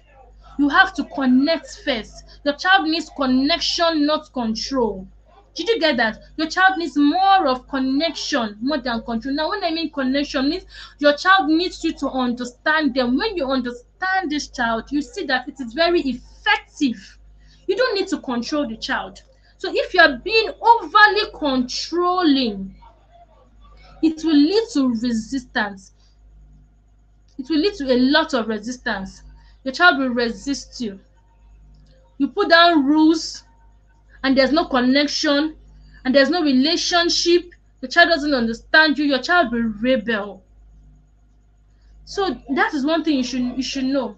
You have to connect first. Your child needs connection, not control. Did you get that? Your child needs more of connection more than control. Now, when I mean connection, means your child needs you to understand them. When you understand this child, you see that it is very effective. You don't need to control the child. So if you are being overly controlling, it will lead to resistance. It will lead to a lot of resistance. Your child will resist you. You put down rules and there's no connection and there's no relationship. The child doesn't understand you. Your child will rebel. So that is one thing you should know.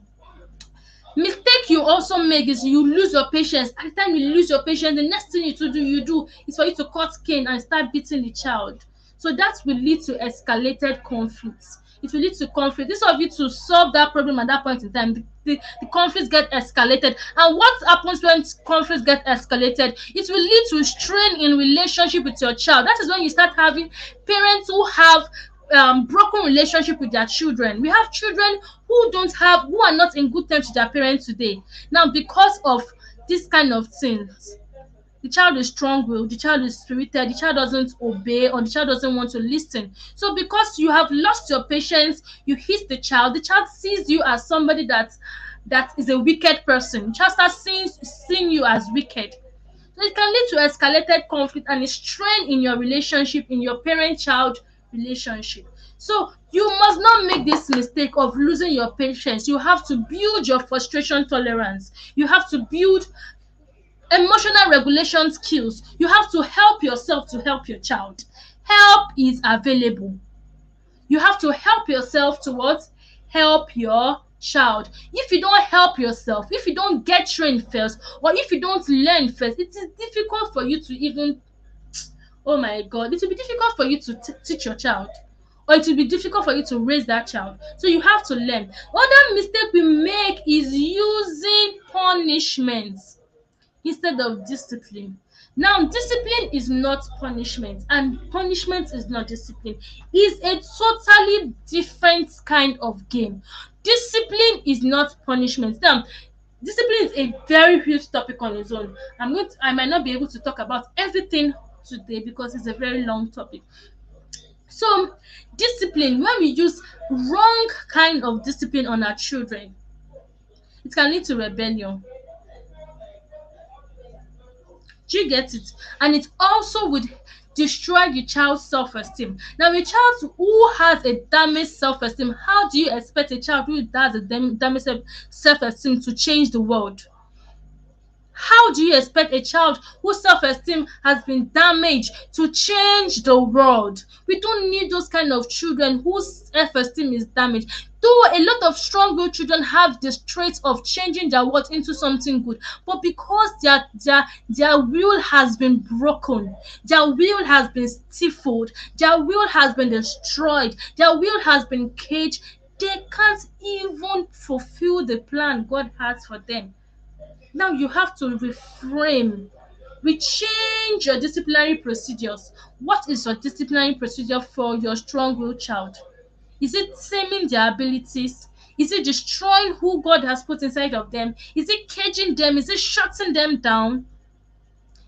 Mistake you also make is you lose your patience. At the time you lose your patience, the next thing you do is for you to cut cane and start beating the child. So that will lead to escalated conflicts. It will lead to conflict. Instead of you to solve that problem at that point in time, the conflicts get escalated. And what happens when conflicts get escalated? It will lead to strain in relationship with your child. That is when you start having parents who have broken relationship with their children. We have children who are not in good terms with their parents today. Now, because of this kind of things, the child is strong-willed, the child is spirited, the child doesn't obey, or the child doesn't want to listen. So because you have lost your patience, you hit the child sees you as somebody that is a wicked person. The child starts seeing you as wicked. So it can lead to escalated conflict and a strain in your relationship, in your parent-child relationship. So you must not make this mistake of losing your patience. You have to build your frustration tolerance. You have to build Emotional regulation skills. You have to help yourself to help your child. Help is available. You have to help yourself to what? Help your child. If you don't help yourself, if you don't get trained first, or if you don't learn first, it is difficult for you to even, oh my God, it will be difficult for you to teach your child, or it will be difficult for you to raise that child. So you have to learn. Other mistake we make is using punishments instead of discipline. Now, discipline is not punishment, and punishment is not discipline. It's a totally different kind of game. Discipline is not punishment. Now, discipline is a very huge topic on its own. I might not be able to talk about everything today because it's a very long topic. So, discipline, when we use wrong kind of discipline on our children, it can lead to rebellion. Do you get it? And it also would destroy the child's self-esteem. Now, a child who has a damaged self-esteem, how do you expect a child who has a damaged self-esteem to change the world? How do you expect a child whose self-esteem has been damaged to change the world? We don't need those kind of children whose self-esteem is damaged. Though a lot of strong-willed children have this trait of changing their world into something good, but because their will has been broken, their will has been stifled, their will has been destroyed, their will has been caged, they can't even fulfill the plan God has for them. Now you have to reframe. We change your disciplinary procedures. What is your disciplinary procedure for your strong-willed child? Is it taming their abilities? Is it destroying who God has put inside of them? Is it caging them? Is it shutting them down?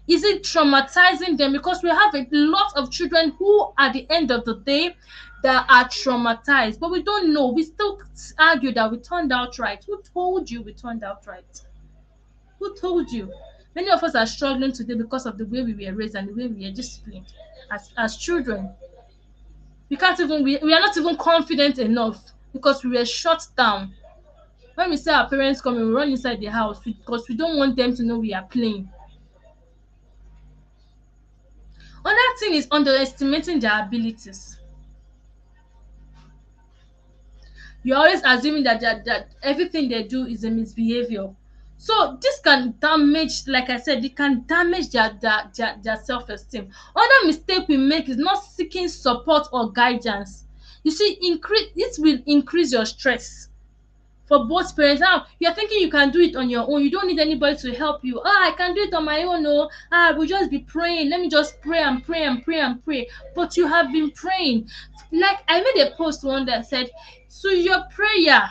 Is it traumatizing them? Because we have a lot of children who, at the end of the day, that are traumatized, but we don't know. We still argue that we turned out right. Who told you we turned out right? Who told you? Many of us are struggling today because of the way we were raised and the way we were disciplined as children. We are not even confident enough because we were shut down. When we see our parents coming, we run inside the house because we don't want them to know we are playing. Another thing is underestimating their abilities. You're always assuming that everything they do is a misbehavior. So this can damage, like I said, it can damage their self-esteem. Another mistake we make is not seeking support or guidance. You see, it will increase your stress for both parents. Now you're thinking you can do it on your own. You don't need anybody to help you. I can do it on my own. No, I will just be praying. Let me just pray and pray and pray and pray. But you have been praying. Like I made a post one that said, to your prayer,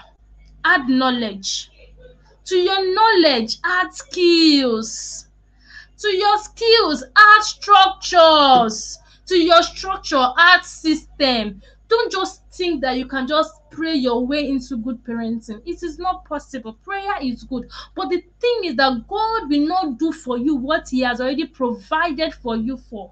add knowledge. To your knowledge, add skills. To your skills, add structures. To your structure, add system. Don't just think that you can just pray your way into good parenting. It is not possible. Prayer is good. But the thing is that God will not do for you what He has already provided for you for.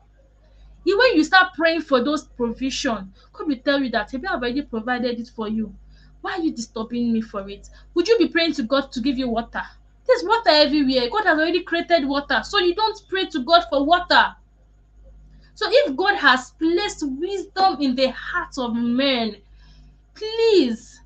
When you start praying for those provision, God will tell you that maybe I've already provided it for you. Why are you disturbing me for it? Would you be praying to God to give you water? There's water everywhere. God has already created water. So you don't pray to God for water. So if God has placed wisdom in the hearts of men, please,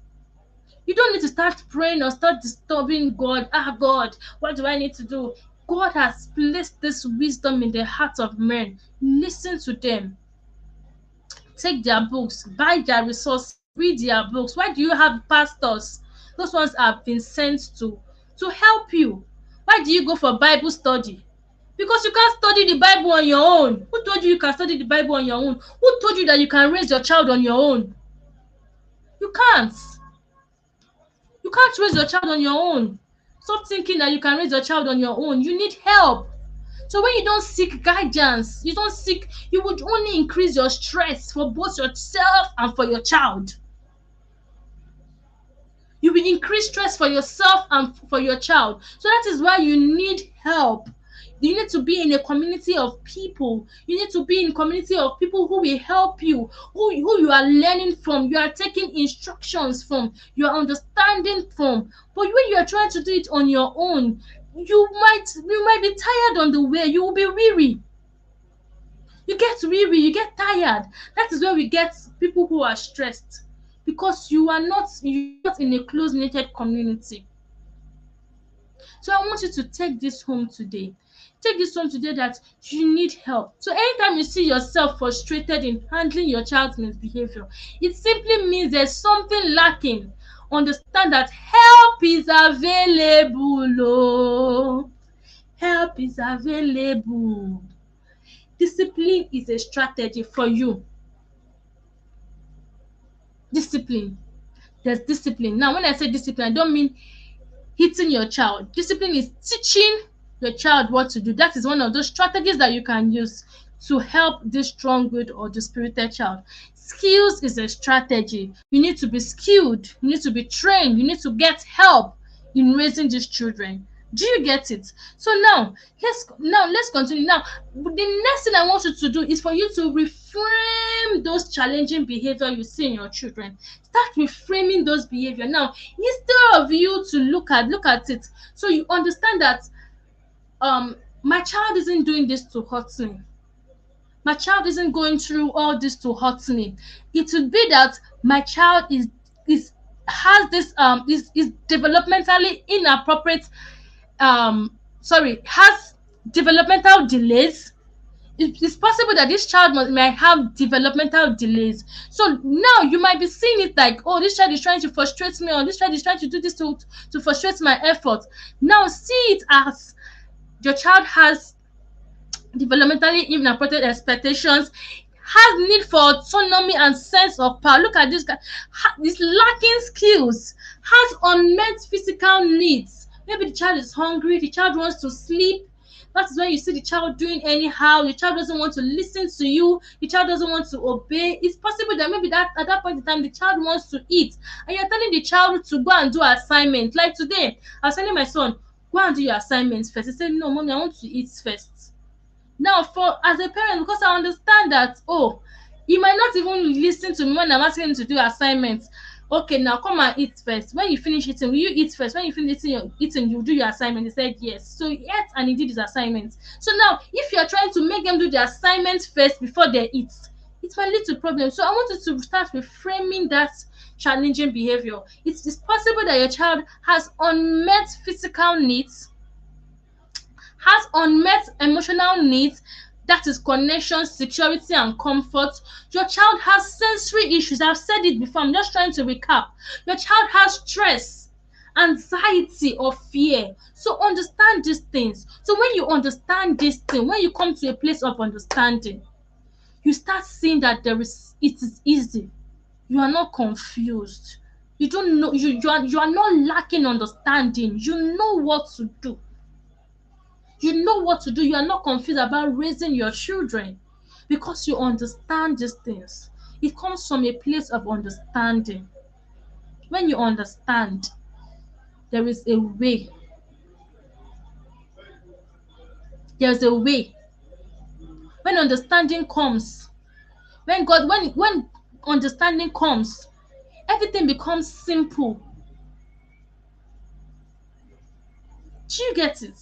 you don't need to start praying or start disturbing God. God, what do I need to do? God has placed this wisdom in the hearts of men. Listen to them. Take their books, buy their resources, read their books. Why do you have pastors? Those ones have been sent to help you. Why do you go for Bible study? Because you can't study the Bible on your own. Who told you you can study the Bible on your own? Who told you that you can raise your child on your own? You can't. You can't raise your child on your own. Stop thinking that you can raise your child on your own. You need help. So when you don't seek guidance, you would only increase your stress for both yourself and for your child. You will increase stress for yourself and for your child. So that is why you need help. You need to be in a community of people. You need to be in a community of people who will help you, who you are learning from, you are taking instructions from, you are understanding from. But when you are trying to do it on your own, you might be tired on the way. You will be weary. You get weary, you get tired. That is where we get people who are stressed, because you're not in a close knitted community. So I want you to take this home today. Take this home today that you need help. So anytime you see yourself frustrated in handling your child's misbehavior, it simply means there's something lacking. Understand that help is available. Oh, help is available. Discipline is a strategy for you. Discipline. There's discipline. Now, when I say discipline, I don't mean hitting your child. Discipline is teaching your child what to do. That is one of those strategies that you can use to help this strong-willed or dispirited child. Skills is a strategy. You need to be skilled. You need to be trained. You need to get help in raising these children. Do you get it? So now let's continue. Now, the next thing I want you to do is for you to reframe those challenging behavior you see in your children. Start reframing those behavior. Now, instead of you to look at it, so you understand that my child isn't doing this to hurt me. My child isn't going through all this to hurt me. It would be that my child is has this is developmentally inappropriate, has developmental delays. It's possible that this child might have developmental delays. So now you might be seeing it like, oh, this child is trying to frustrate me, or this child is trying to do this to frustrate my effort. Now see it as your child has developmentally inappropriate expectations, has need for autonomy and sense of power. Look at this guy. Is lacking skills, has unmet physical needs. Maybe the child is hungry, the child wants to sleep. That is when you see the child doing anyhow. The child doesn't want to listen to you. The child doesn't want to obey. It's possible that maybe that at that point in time the child wants to eat, and you're telling the child to go and do assignment. Like today, I was telling my son, go and do your assignments first. He said, no, mommy, I want to eat first. Now, for as a parent, because I understand that, oh, he might not even listen to me when I'm asking him to do assignments. Okay, now come and eat first. When you finish eating, will you eat first? When you finish eating, you do your assignment. He said yes. So he ate and he did his assignments. So now, if you are trying to make them do the assignments first before they eat, it might lead to problems. So I want you to start reframing that challenging behavior. It is possible that your child has unmet physical needs, has unmet emotional needs, that is connection, security, and comfort. Your child has sensory issues. I've said it before. I'm just trying to recap. Your child has stress, anxiety, or fear. So understand these things. So when you understand this thing, when you come to a place of understanding, you start seeing that it is easy. You are not confused. You don't know. You are not lacking understanding. You know what to do. You know what to do. You are not confused about raising your children because you understand these things. It comes from a place of understanding. When you understand, there is a way. There's a way. When understanding comes, when understanding comes, everything becomes simple. Do you get it?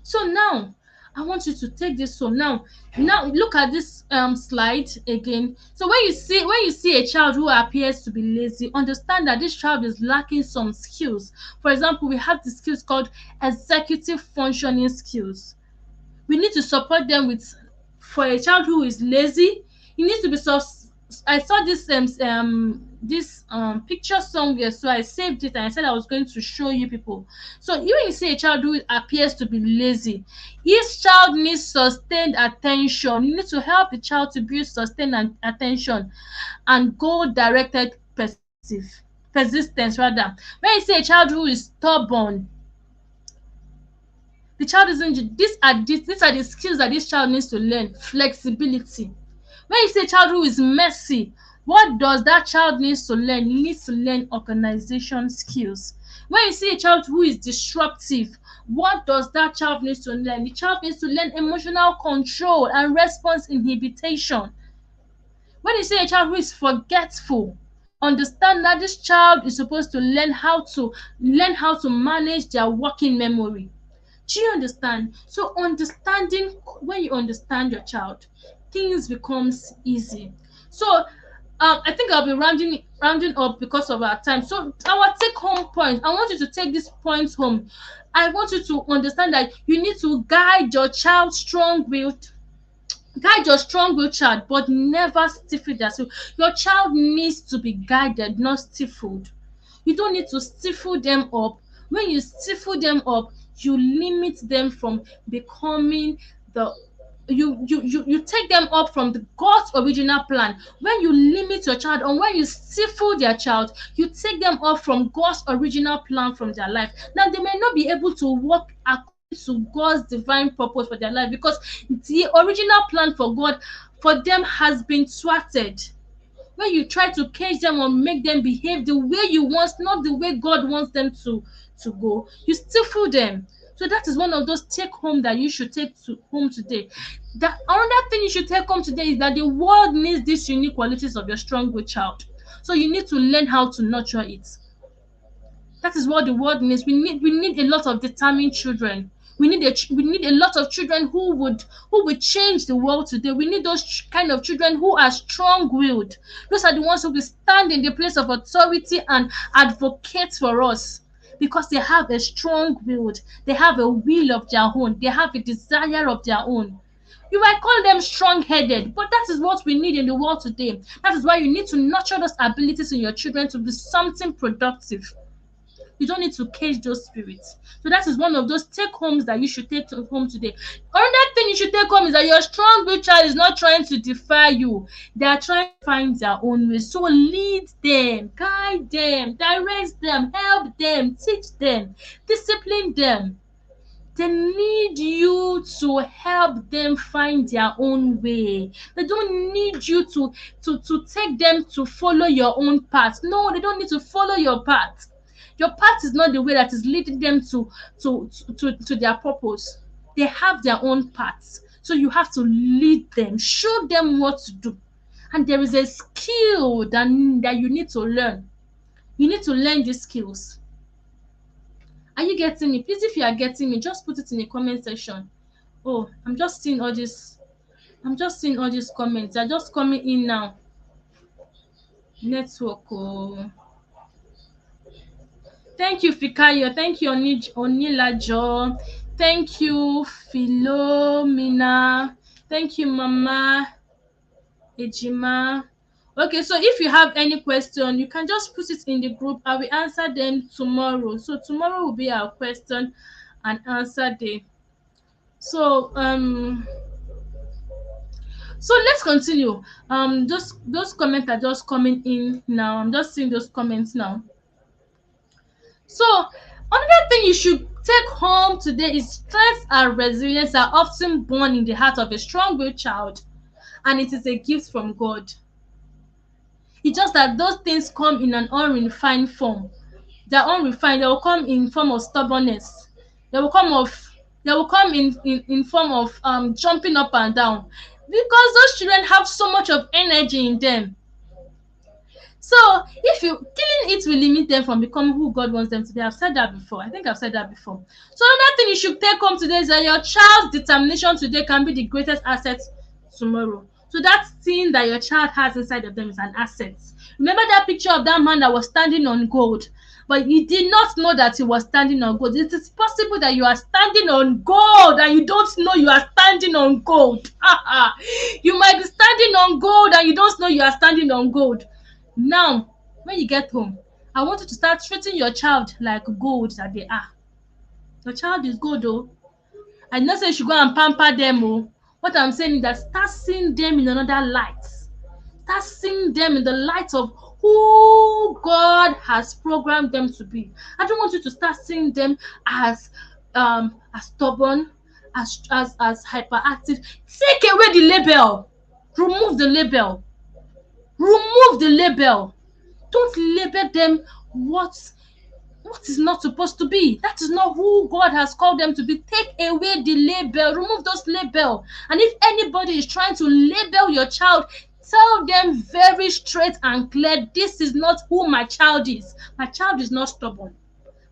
So now I want you to take this home. Now look at this slide again. So when you see a child who appears to be lazy, understand that this child is lacking some skills. For example, we have the skills called executive functioning skills. We need to support them with. For a child who is lazy, he needs to be I saw this picture somewhere, so I saved it and I said I was going to show you people. So even you see a child who appears to be lazy, each child needs sustained attention. You need to help the child to build sustained attention and goal directed persistence rather. When you see a child who is stubborn, the child isn't. These are the skills that this child needs to learn. Flexibility. When you say a child who is messy, what does that child needs to learn? He needs to learn organization skills. When you see a child who is disruptive, what does that child needs to learn? The child needs to learn emotional control and response inhibition. When you see a child who is forgetful, understand that this child is supposed to learn how to manage their working memory. Do you understand? So understanding, when you understand your child, things becomes easy. So I think I'll be rounding up because of our time. So our take home point, I want you to take these points home. I want you to understand that you need to guide your strong-willed child, but never stifle their spirit. Your child needs to be guided, not stifled. You don't need to stifle them up. When you stifle them up, you limit them from becoming the you take them up from the God's original plan. When you limit your child, or when you stifle their child, you take them up from God's original plan from their life. Now they may not be able to work according to God's divine purpose for their life, because the original plan for God for them has been thwarted. When you try to cage them or make them behave the way you want, not the way God wants them to go, you still fool them. So that is one of those take home that you should take to home today. That another thing you should take home today is that the world needs these unique qualities of your strong-willed child. So you need to learn how to nurture it. That is what the world needs. We need a lot of determined children. We need a lot of children who would change the world today. We need those kind of children who are strong-willed. Those are the ones who will stand in the place of authority and advocate for us, because they have a strong will. They have a will of their own. They have a desire of their own. You might call them strong-headed, but that is what we need in the world today. That is why you need to nurture those abilities in your children to be something productive. You don't need to cage those spirits. So that is one of those take homes that you should take home today. Another thing you should take home is that your strong-willed child is not trying to defy you. They are trying to find their own way. So lead them, guide them, direct them, help them, teach them, discipline them. They need you to help them find their own way. They don't need you to take them to follow your own path. No, they don't need to follow your path. Your path is not the way that is leading them to their purpose. They have their own paths. So you have to lead them, show them what to do. And there is a skill that you need to learn. You need to learn these skills. Are you getting me? Please, if you are getting me, just put it in the comment section. Oh, I'm just seeing all these comments. They're just coming in now. Network. Oh. Thank you, Fikayo. Thank you, Onilajo. Thank you, Philomena. Thank you, Mama Ejima. Okay, so if you have any question, you can just put it in the group. I will answer them tomorrow. So tomorrow will be our question and answer day. So let's continue. Those comments are just coming in now. I'm just seeing those comments now. So another thing you should take home today is strength and resilience are often born in the heart of a strong-willed child, and it is a gift from God. It's just that those things come in an unrefined form. They're unrefined. They will come in form of stubbornness. They will come in form of jumping up and down, because those children have so much of energy in them. So if you killing it will limit them from becoming who God wants them to be. I've said that before. I think I've said that before. So another thing you should take home today is that your child's determination today can be the greatest asset tomorrow. So that thing that your child has inside of them is an asset. Remember that picture of that man that was standing on gold, but he did not know that he was standing on gold. It is possible that you are standing on gold and you don't know you are standing on gold. You might be standing on gold and you don't know you are standing on gold. Now, when you get home, I want you to start treating your child like gold that they are. Your child is gold, though. I did not say you should go and pamper them. Oh. What I'm saying is that start seeing them in another light. Start seeing them in the light of who God has programmed them to be. I don't want you to start seeing them as stubborn, as hyperactive. Take away the label. Remove the label. Remove the label. Don't label them what is not supposed to be. That is not who God has called them to be. Take away the label. Remove those labels. And if anybody is trying to label your child, tell them very straight and clear, this is not who my child is. My child is not stubborn.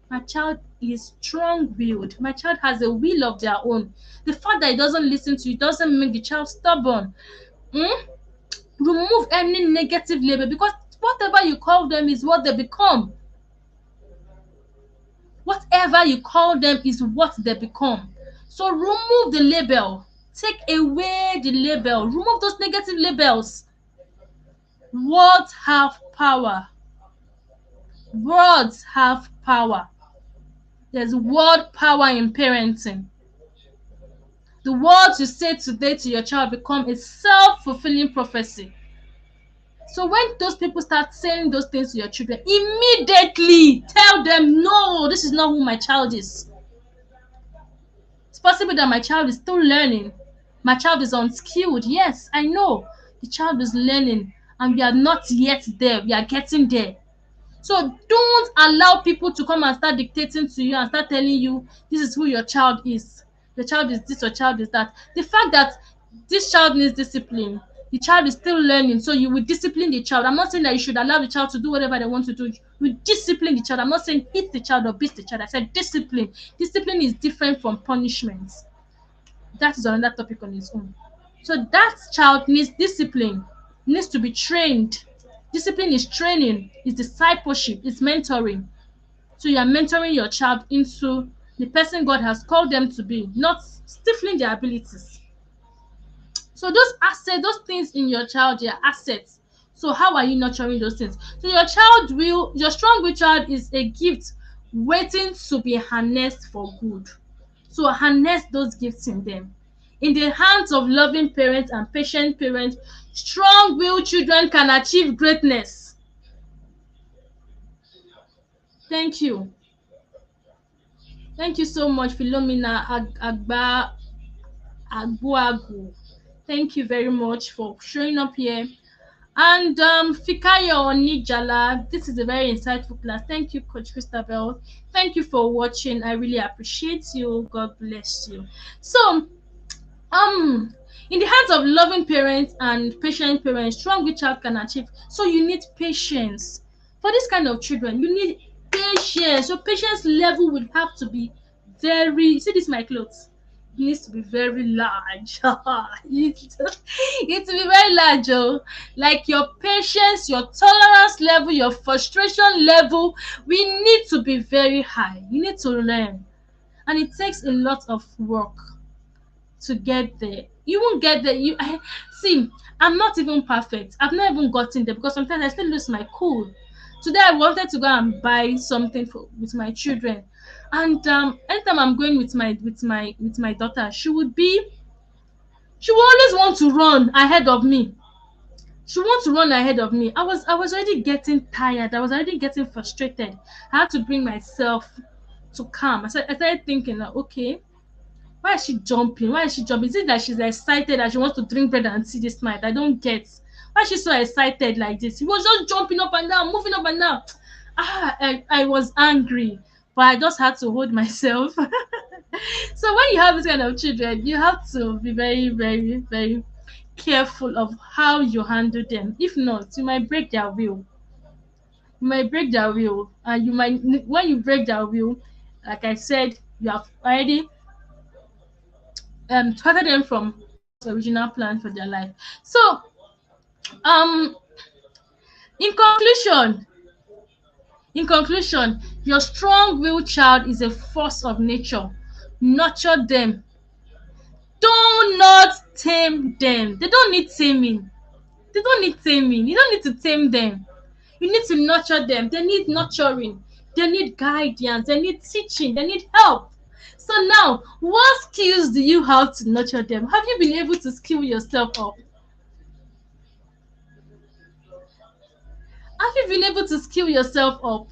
My child is strong-willed. My child has a will of their own. The fact that it doesn't listen to you doesn't make the child stubborn. Hmm? Remove any negative label, because whatever you call them is what they become. Whatever you call them is what they become. So remove the label. Take away the label. Remove those negative labels. Words have power. Words have power. There's word power in parenting. The words you say today to your child become a self-fulfilling prophecy. So when those people start saying those things to your children, immediately tell them, no, this is not who my child is. It's possible that my child is still learning. My child is unskilled. Yes, I know. The child is learning and we are not yet there. We are getting there. So don't allow people to come and start dictating to you and start telling you this is who your child is. Your child is this, your child is that. The fact that this child needs discipline, the child is still learning, so you will discipline the child. I'm not saying that you should allow the child to do whatever they want to do. You discipline the child. I'm not saying hit the child or beat the child. I said discipline. Discipline is different from punishment. That is another topic on its own. So that child needs discipline, needs to be trained. Discipline is training, is discipleship, is mentoring. So you are mentoring your child into the person God has called them to be, not stifling their abilities. So those assets, those things in your child, they are assets. So how are you nurturing those things? So your strong-willed child is a gift waiting to be harnessed for good. So harness those gifts in them. In the hands of loving parents and patient parents, strong-willed children can achieve greatness. Thank you. Thank you so much, Philomena Agbuagu. Thank you very much for showing up here. And Fikayo Onijala, this is a very insightful class. Thank you, Coach Christabel. Thank you for watching. I really appreciate you. God bless you. So, in the hands of loving parents and patient parents, strong child can achieve. So you need patience. For this kind of children, you need patience. Your patience level will have to be very, see this my clothes. It needs to be very large. It to be very large, oh. Like your patience, your tolerance level, your frustration level, we need to be very high. You need to learn. And it takes a lot of work to get there. You won't get there. See, I'm not even perfect. I've not even gotten there because sometimes I still lose my cool. Today I wanted to go and buy something with my children, and anytime I'm going with my daughter, she would always want to run ahead of me. She wants to run ahead of me. I was already getting tired. I was already getting frustrated. I had to bring myself to calm. I started thinking that, okay, why is she jumping? Why is she jumping? Is it that she's excited that she wants to drink bread and see this night? I don't get. Why is she so excited like this? He was just jumping up and down, moving up and down. I was angry, but I just had to hold myself. So when you have this kind of children, you have to be very, very, very careful of how you handle them. If not, you might break their will. You might break their will, and you might, when you break their will, like I said, you have already thwarted them from the original plan for their life. So, um, in conclusion, your strong-willed child is a force of nature. Nurture them. Do not tame them. They don't need taming. They don't need taming. You don't need to tame them. You need to nurture them. They need nurturing. They need guidance. They need teaching. They need help. So now, what skills do you have to nurture them? Have you been able to skill yourself up? Have you been able to skill yourself up?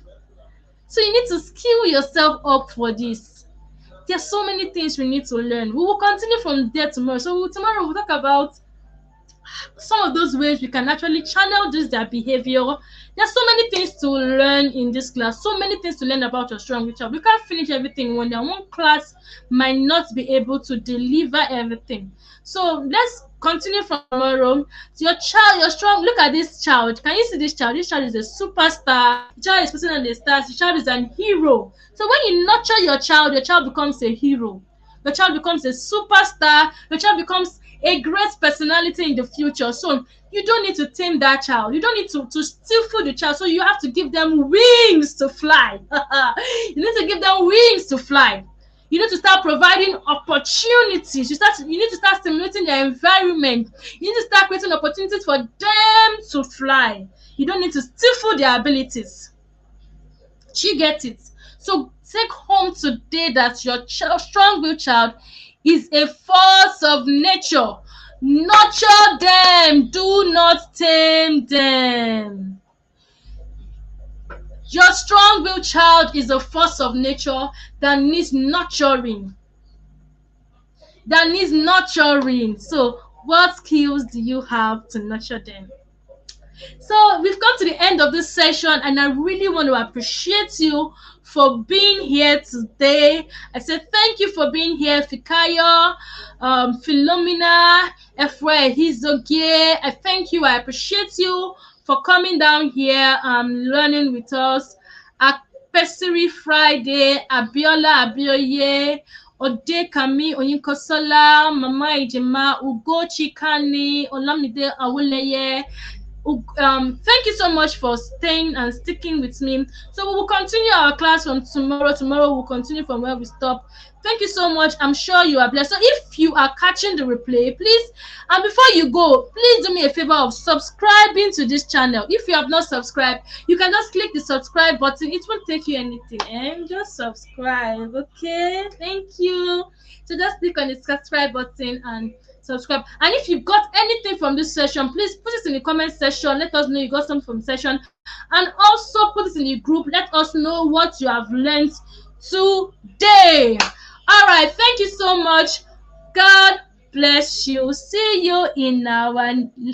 So you need to skill yourself up for this. There's so many things we need to learn. We will continue from there tomorrow. So tomorrow we'll talk about some of those ways we can actually channel their behavior. There's so many things to learn in this class, so many things to learn about your strong child. We can't finish everything in one day. One class might not be able to deliver everything. So let's continue from tomorrow. Your child, you're strong. Look at this child. Can you see this child? This child is a superstar. The child is putting on the stars. The child is an hero. So when you nurture your child becomes a hero. Your child becomes a superstar. Your child becomes a great personality in the future. So you don't need to tame that child. You don't need to still feed the child. So you have to give them wings to fly. You need to give them wings to fly. You need to start providing opportunities. You need to start stimulating their environment. You need to start creating opportunities for them to fly. You don't need to stifle their abilities. You get it? So take home today that your strong-willed child is a force of nature. Nurture them. Do not tame them. Your strong-willed child is a force of nature that needs nurturing. So what skills do you have to nurture them? So we've come to the end of this session, and I really want to appreciate you for being here today. I said thank you for being here, Fikayo, Philomena, Efre, Hizogie. I thank you. I appreciate you for coming down here, learning with us. Pesiri Friday, Abiola Abioye, Odekami Oyinkosola, Mama Ijema, Ugochi Kani, Olamide Awoleye. Thank you so much for staying and sticking with me. So we will continue our class from tomorrow. Tomorrow we'll continue from where we stop. Thank you so much. I'm sure you are blessed. So if you are catching the replay, please, and before you go, please do me a favor of subscribing to this channel. If you have not subscribed, you can just click the subscribe button. It won't take you anything. Just subscribe, okay? Thank you. So just click on the subscribe button and subscribe. And if you got anything from this session, please put it in the comment section. Let us know you got something from the session, and also put it in the group. Let us know what you have learned today. All right, thank you so much. God bless you. See you in our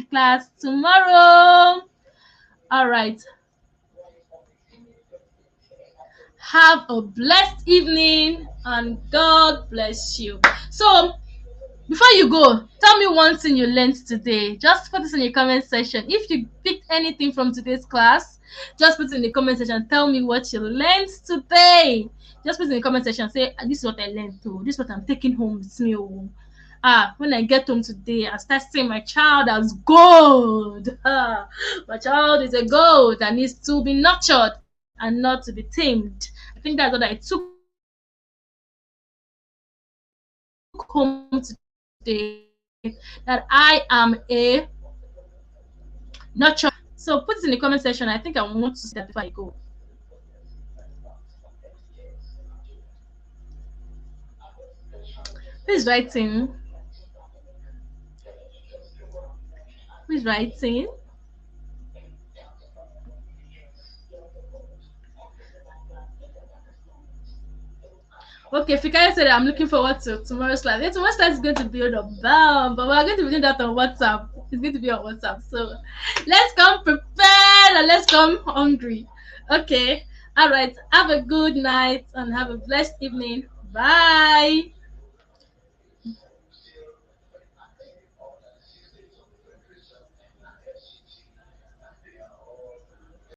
class tomorrow. All right, have a blessed evening, and God bless you. So before you go, tell me one thing you learned today. Just put it in the comment section. If you picked anything from today's class, just put it in the comment section. Tell me what you learned today. Just put it in the comment section. Say, this is what I learned too. This is what I'm taking home with me. When I get home today, I start seeing my child as gold. My child is a gold that needs to be nurtured and not to be tamed. I think that's what I took home today, that I am a nurture. So put it in the comment section. I think I want to see that before I go. Who's writing? Who's writing? Okay, Fikaya said I'm looking forward to tomorrow's class. Yeah, tomorrow's class is going to be on a bomb, but we're going to be doing that on WhatsApp. It's going to be on WhatsApp. So let's come prepared and let's come hungry. Okay. All right. Have a good night and have a blessed evening. Bye.